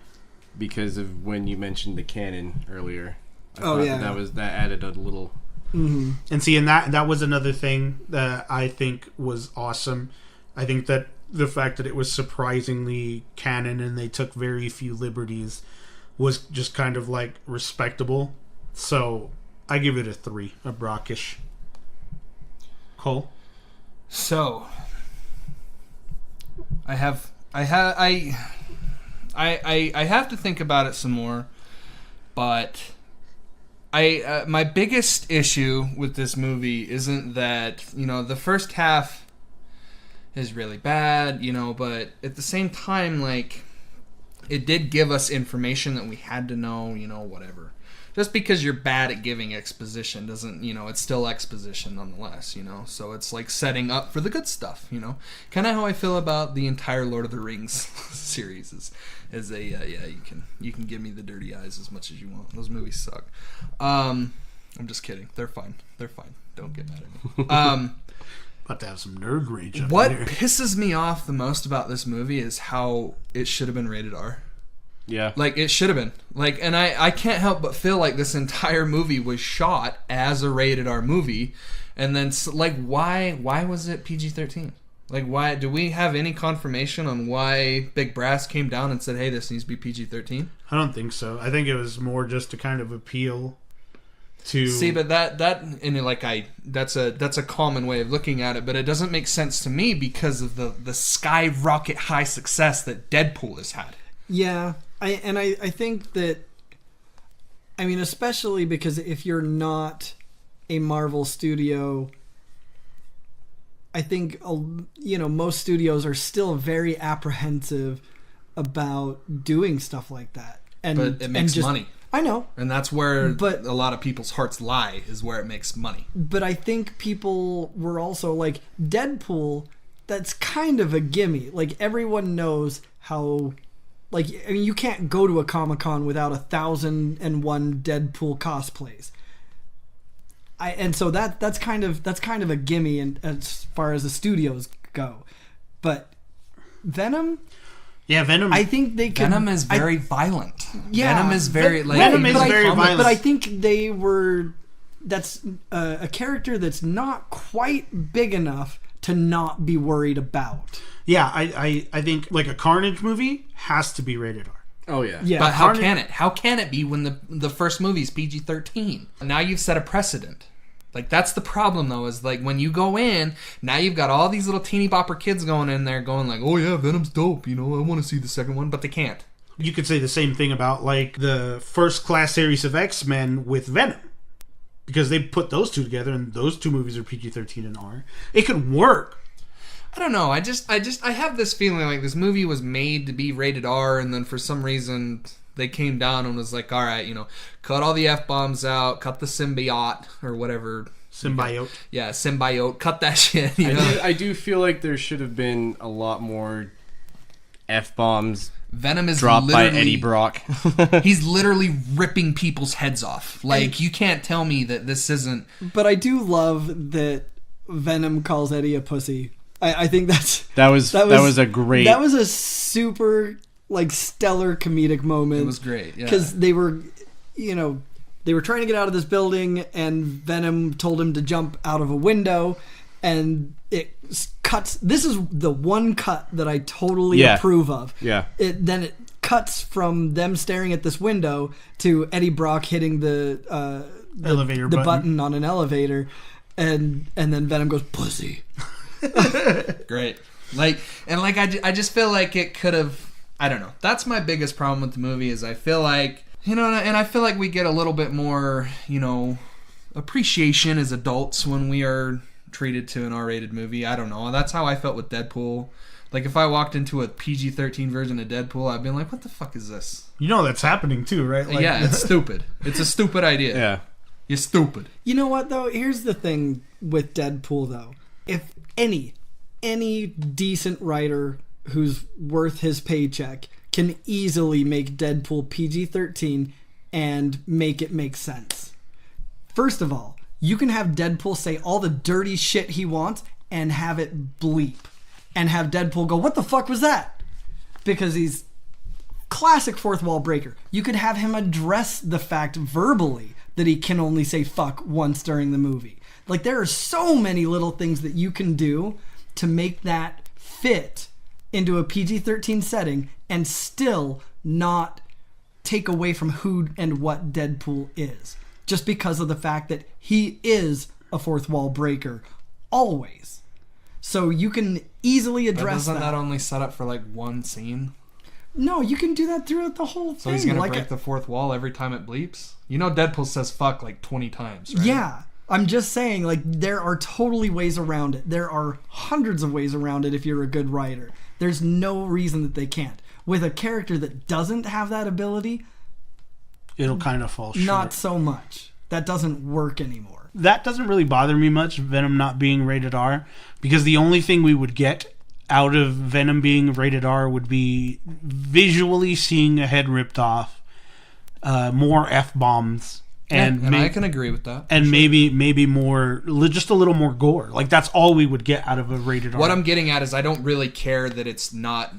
because of when you mentioned the cannon earlier. That added a little. And see, and that was another thing that I think was awesome. I think that the fact that it was surprisingly canon and they took very few liberties was just kind of like respectable. So I give it a 3, a Brockish. Cole? So I have to think about it some more, but my biggest issue with this movie isn't that the first half is really bad, but at the same time, like, it did give us information that we had to know, whatever. Just because you're bad at giving exposition doesn't, it's still exposition nonetheless, so it's like setting up for the good stuff, kind of how I feel about the entire Lord of the Rings series is you can give me the dirty eyes as much as you want. Those movies suck. I'm just kidding. They're fine. Don't get mad at me. About to have some nerd rage up What here. pisses me off the most about this movie is how it should have been rated R. Yeah. Like, it should have been. Like, and I can't help but feel like this entire movie was shot as a rated R movie. And then, like, why was it PG-13? Like, why? Do we have any confirmation on why Big Brass came down and said, hey, this needs to be PG-13? I don't think so. I think it was more just to kind of appeal to... See, but that's a common way of looking at it, but it doesn't make sense to me because of the skyrocket high success that Deadpool has had. Yeah, I think that, I mean, especially because if you're not a Marvel studio, I think, most studios are still very apprehensive about doing stuff like that. But it makes money. I know. And that's where a lot of people's hearts lie, is where it makes money. But I think people were also like, Deadpool, that's kind of a gimme. Like, everyone knows how... Like, I mean, you can't go to a Comic-Con without 1,001 Deadpool cosplays. And so that's kind of a gimme as far as the studios go. But Venom... Yeah, Venom. I think they could... Venom is very violent. Yeah, Venom is very... Venom is very violent. But I think they were... That's a character that's not quite big enough to not be worried about. Yeah, I think like a Carnage movie has to be rated R. Oh yeah. But how can it be when the first movie's PG-13? Now you've set a precedent. Like, that's the problem, though, is, like, when you go in, now you've got all these little teeny bopper kids going in there going like, oh, yeah, Venom's dope, you know, I want to see the second one, but they can't. You could say the same thing about, like, the first class series of X-Men with Venom. Because they put those two together, and those two movies are PG-13 and R. It could work. I don't know. I have this feeling like this movie was made to be rated R, and then for some reason they came down and was like, all right, you know, cut all the F-bombs out, cut the symbiote, or whatever. Symbiote. Yeah, symbiote. Cut that shit, you know? I do feel like there should have been a lot more F-bombs Venom is dropped by Eddie Brock. He's literally ripping people's heads off. Like, you can't tell me that this isn't... But I do love that Venom calls Eddie a pussy. I think that was a great... That was a super, like, stellar comedic moment. It was great, yeah. Because they were, you know, they were trying to get out of this building, and Venom told him to jump out of a window, and it cuts... This is the one cut that I totally approve of. Yeah. Then it cuts from them staring at this window to Eddie Brock hitting the elevator button on an elevator, and then Venom goes, pussy. Great. I just feel like it could have... I don't know. That's my biggest problem with the movie is I feel like, you know, and I feel like we get a little bit more, you know, appreciation as adults when we are treated to an R-rated movie. I don't know. That's how I felt with Deadpool. Like, if I walked into a PG-13 version of Deadpool, I'd be like, what the fuck is this? You know that's happening too, right? Like, yeah, it's stupid. It's a stupid idea. Yeah. You're stupid. You know what, though? Here's the thing with Deadpool, though. If any decent writer who's worth his paycheck can easily make Deadpool PG-13 and make it make sense. First of all, you can have Deadpool say all the dirty shit he wants and have it bleep. And have Deadpool go, what the fuck was that? Because he's classic fourth wall breaker. You could have him address the fact verbally that he can only say fuck once during the movie. Like, there are so many little things that you can do to make that fit into a PG-13 setting and still not take away from who and what Deadpool is. Just because of the fact that he is a fourth wall breaker. Always. So you can easily address that. But doesn't that only set up for, like, one scene? No, you can do that throughout the whole thing. So he's going to break the fourth wall every time it bleeps? You know Deadpool says fuck like 20 times, right? Yeah. I'm just saying, like, there are totally ways around it. There are hundreds of ways around it if you're a good writer. There's no reason that they can't. With a character that doesn't have that ability... It'll kind of fall short. Not so much. That doesn't work anymore. That doesn't really bother me much, Venom not being rated R, because the only thing we would get out of Venom being rated R would be visually seeing a head ripped off, more F-bombs, and I can agree with that. And maybe more, just a little more gore. Like, that's all we would get out of a rated R. What I'm getting at is I don't really care that it's not...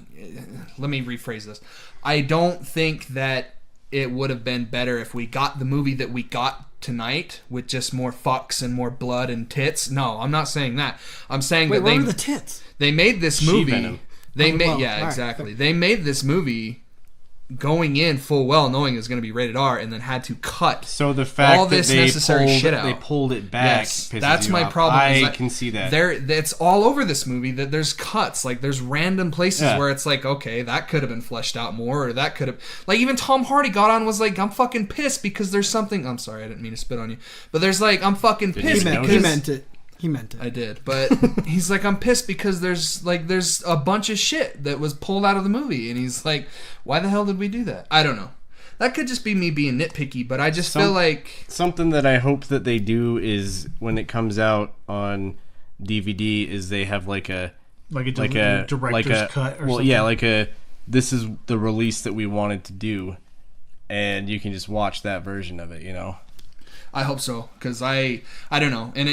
Let me rephrase this. I don't think that it would have been better if we got the movie that we got tonight with just more fucks and more blood and tits. No, I'm not saying that. I'm saying that what were the tits? They made this movie. Venom. Exactly. Right. They made this movie going in full well knowing it was going to be rated R and then had to cut so the fact all this that they necessary shit out. They pulled it back. Yes, that's my off. problem. I can see that. It's all over this movie that there's cuts. Like, there's random places where it's like, okay, that could have been fleshed out more, or that could have... Like, even Tom Hardy got on was like, I'm fucking pissed because there's something... I'm sorry, I didn't mean to spit on you. But there's like, I'm fucking pissed because... He meant it. He meant it. I did. But he's like, I'm pissed because there's a bunch of shit that was pulled out of the movie. And he's like, why the hell did we do that? I don't know. That could just be me being nitpicky, but I just feel like... Something that I hope that they do is when it comes out on DVD is they have like a director's cut or something. Yeah, like a, this is the release that we wanted to do. And you can just watch that version of it, you know? I hope so, because I don't know, and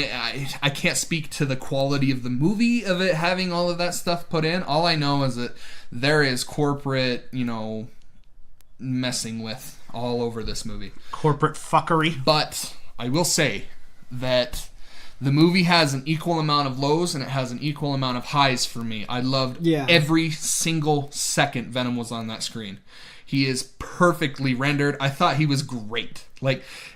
I can't speak to the quality of the movie of it having all of that stuff put in. All I know is that there is corporate, you know, messing with all over this movie. Corporate fuckery. But I will say that the movie has an equal amount of lows and it has an equal amount of highs for me. I loved every single second Venom was on that screen. He is perfectly rendered. I thought he was great.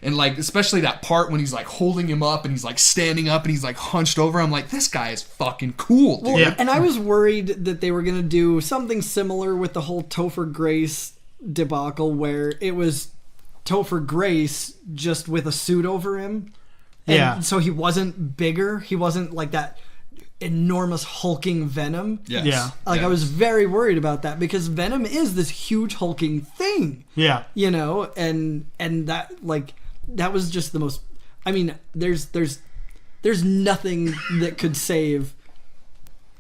Especially that part when he's like holding him up and he's like standing up and he's like hunched over. I'm like, this guy is fucking cool. Well, yeah. And I was worried that they were going to do something similar with the whole Topher Grace debacle where it was Topher Grace just with a suit over him. And so he wasn't bigger. He wasn't like that enormous hulking Venom. Yes. Yeah. I was very worried about that because Venom is this huge hulking thing. Yeah. And that that was just the most. I mean, there's nothing that could save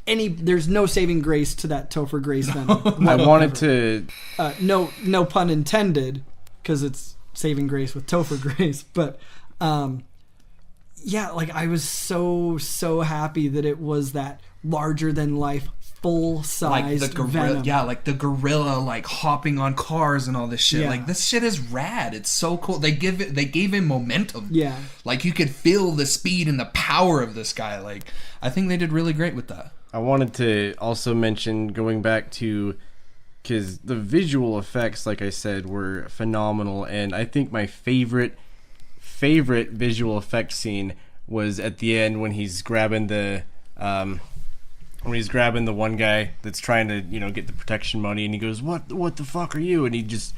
any. There's no saving grace to that Topher Grace Venom. I wanted to. No pun intended, because it's saving grace with Topher Grace, but. Yeah, I was so happy that it was that larger than life, full size Venom. Yeah, the gorilla hopping on cars and all this shit. Yeah. This shit is rad. It's so cool. They gave him momentum. Yeah. You could feel the speed and the power of this guy. I think they did really great with that. I wanted to also mention, going back to, because the visual effects, like I said, were phenomenal, and I think my favorite visual effect scene was at the end when he's grabbing the one guy that's trying to get the protection money, and he goes, what the fuck are you? And he just,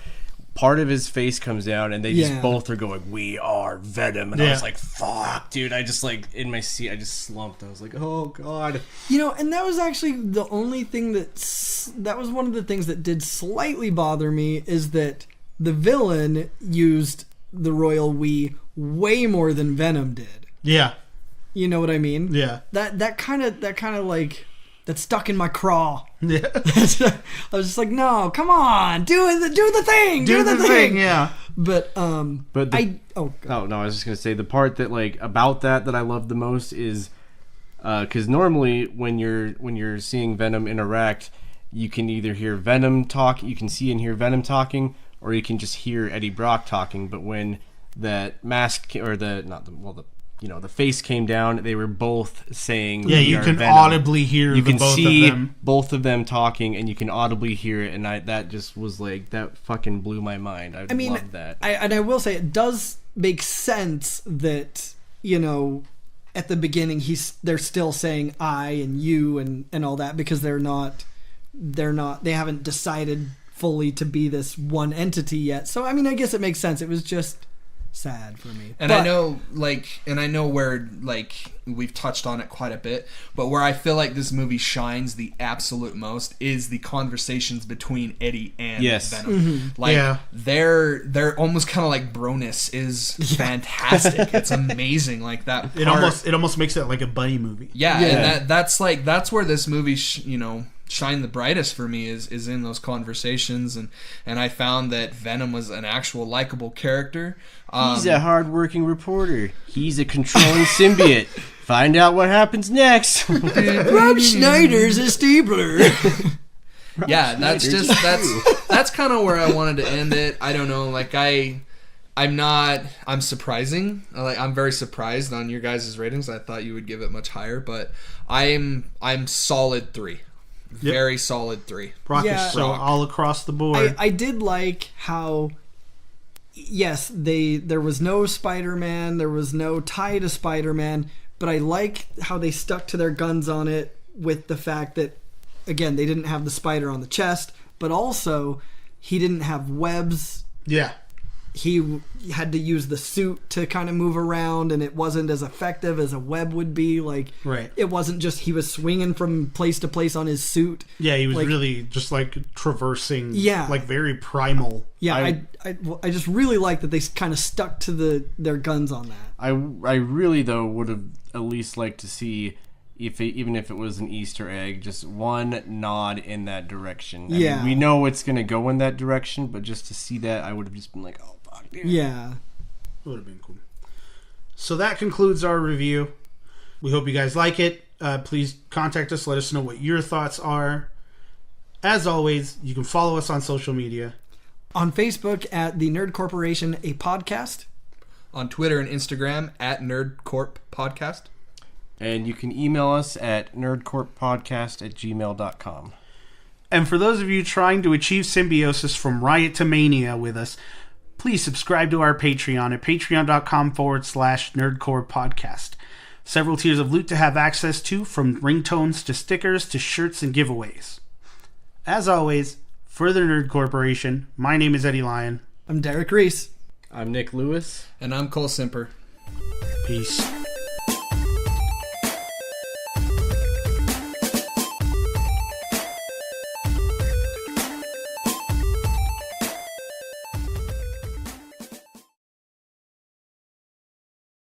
part of his face comes down and they just both are going, we are Venom. And I was like, fuck, dude. I just in my seat I just slumped. I was like, oh god. And that was actually the only thing that was one of the things that did slightly bother me, is that the villain used the royal we way more than Venom did. Yeah. You know what I mean? Yeah. That kind of that stuck in my craw. Yeah. I was just like, no, come on, do the thing. Do the thing, yeah. But no, I was just gonna say the part that about that I love the most is because normally when you're seeing Venom interact, you can either hear Venom talk, you can see and hear Venom talking, or you can just hear Eddie Brock talking. But when that mask or the face came down, they were both saying, yeah, you can Venom. Audibly hear you can both see of them. Both of them talking, and you can audibly hear it, and that just was that fucking blew my mind. I mean, loved that. I will say it does make sense that at the beginning they're still saying I and you and all that, because they haven't decided fully to be this one entity yet. So I mean, I guess it makes sense. It was just sad for me. And I know where we've touched on it quite a bit, but where I feel like this movie shines the absolute most is the conversations between Eddie and Venom. Mm-hmm. They're almost kind of like broness is fantastic. It's amazing. That part, it almost makes it like a buddy movie. Yeah. And that's where this movie shine the brightest for me is in those conversations, and I found that Venom was an actual likable character. He's a hard-working reporter. He's a controlling symbiote. Find out what happens next. Rob Schneider's a Stabler. Yeah, that's kind of where I wanted to end it. I don't know, I'm surprising. I'm very surprised on your guys' ratings. I thought you would give it much higher, but I'm solid 3. Very solid 3. So all across the board. I did like how, yes, there was no Spider-Man, there was no tie to Spider-Man, but I like how they stuck to their guns on it, with the fact that, again, they didn't have the spider on the chest, but also he didn't have webs. Yeah. He had to use the suit to kind of move around, and it wasn't as effective as a web would be. Right. It wasn't just he was swinging from place to place on his suit. Yeah, he was really just traversing. Yeah. Very primal. Yeah, I just really like that they kind of stuck to their guns on that. I really though would have at least liked to see, even if it was an Easter egg, just one nod in that direction. I mean, we know it's going to go in that direction, but just to see that, I would have just been like, oh, fuck, dude. Yeah. It would have been cool. So that concludes our review. We hope you guys like it. Please contact us. Let us know what your thoughts are. As always, you can follow us on social media. On Facebook at The Nerd Corporation, a podcast. On Twitter and Instagram at Nerd Corp Podcast. And you can email us at nerdcorppodcast@gmail.com. And for those of you trying to achieve symbiosis from riot to mania with us, please subscribe to our Patreon at patreon.com/nerdcorppodcast. Several tiers of loot to have access to, from ringtones to stickers to shirts and giveaways. As always, for the Nerd Corporation, my name is Eddie Lyon. I'm Derek Reese. I'm Nick Lewis. And I'm Cole Simper. Peace.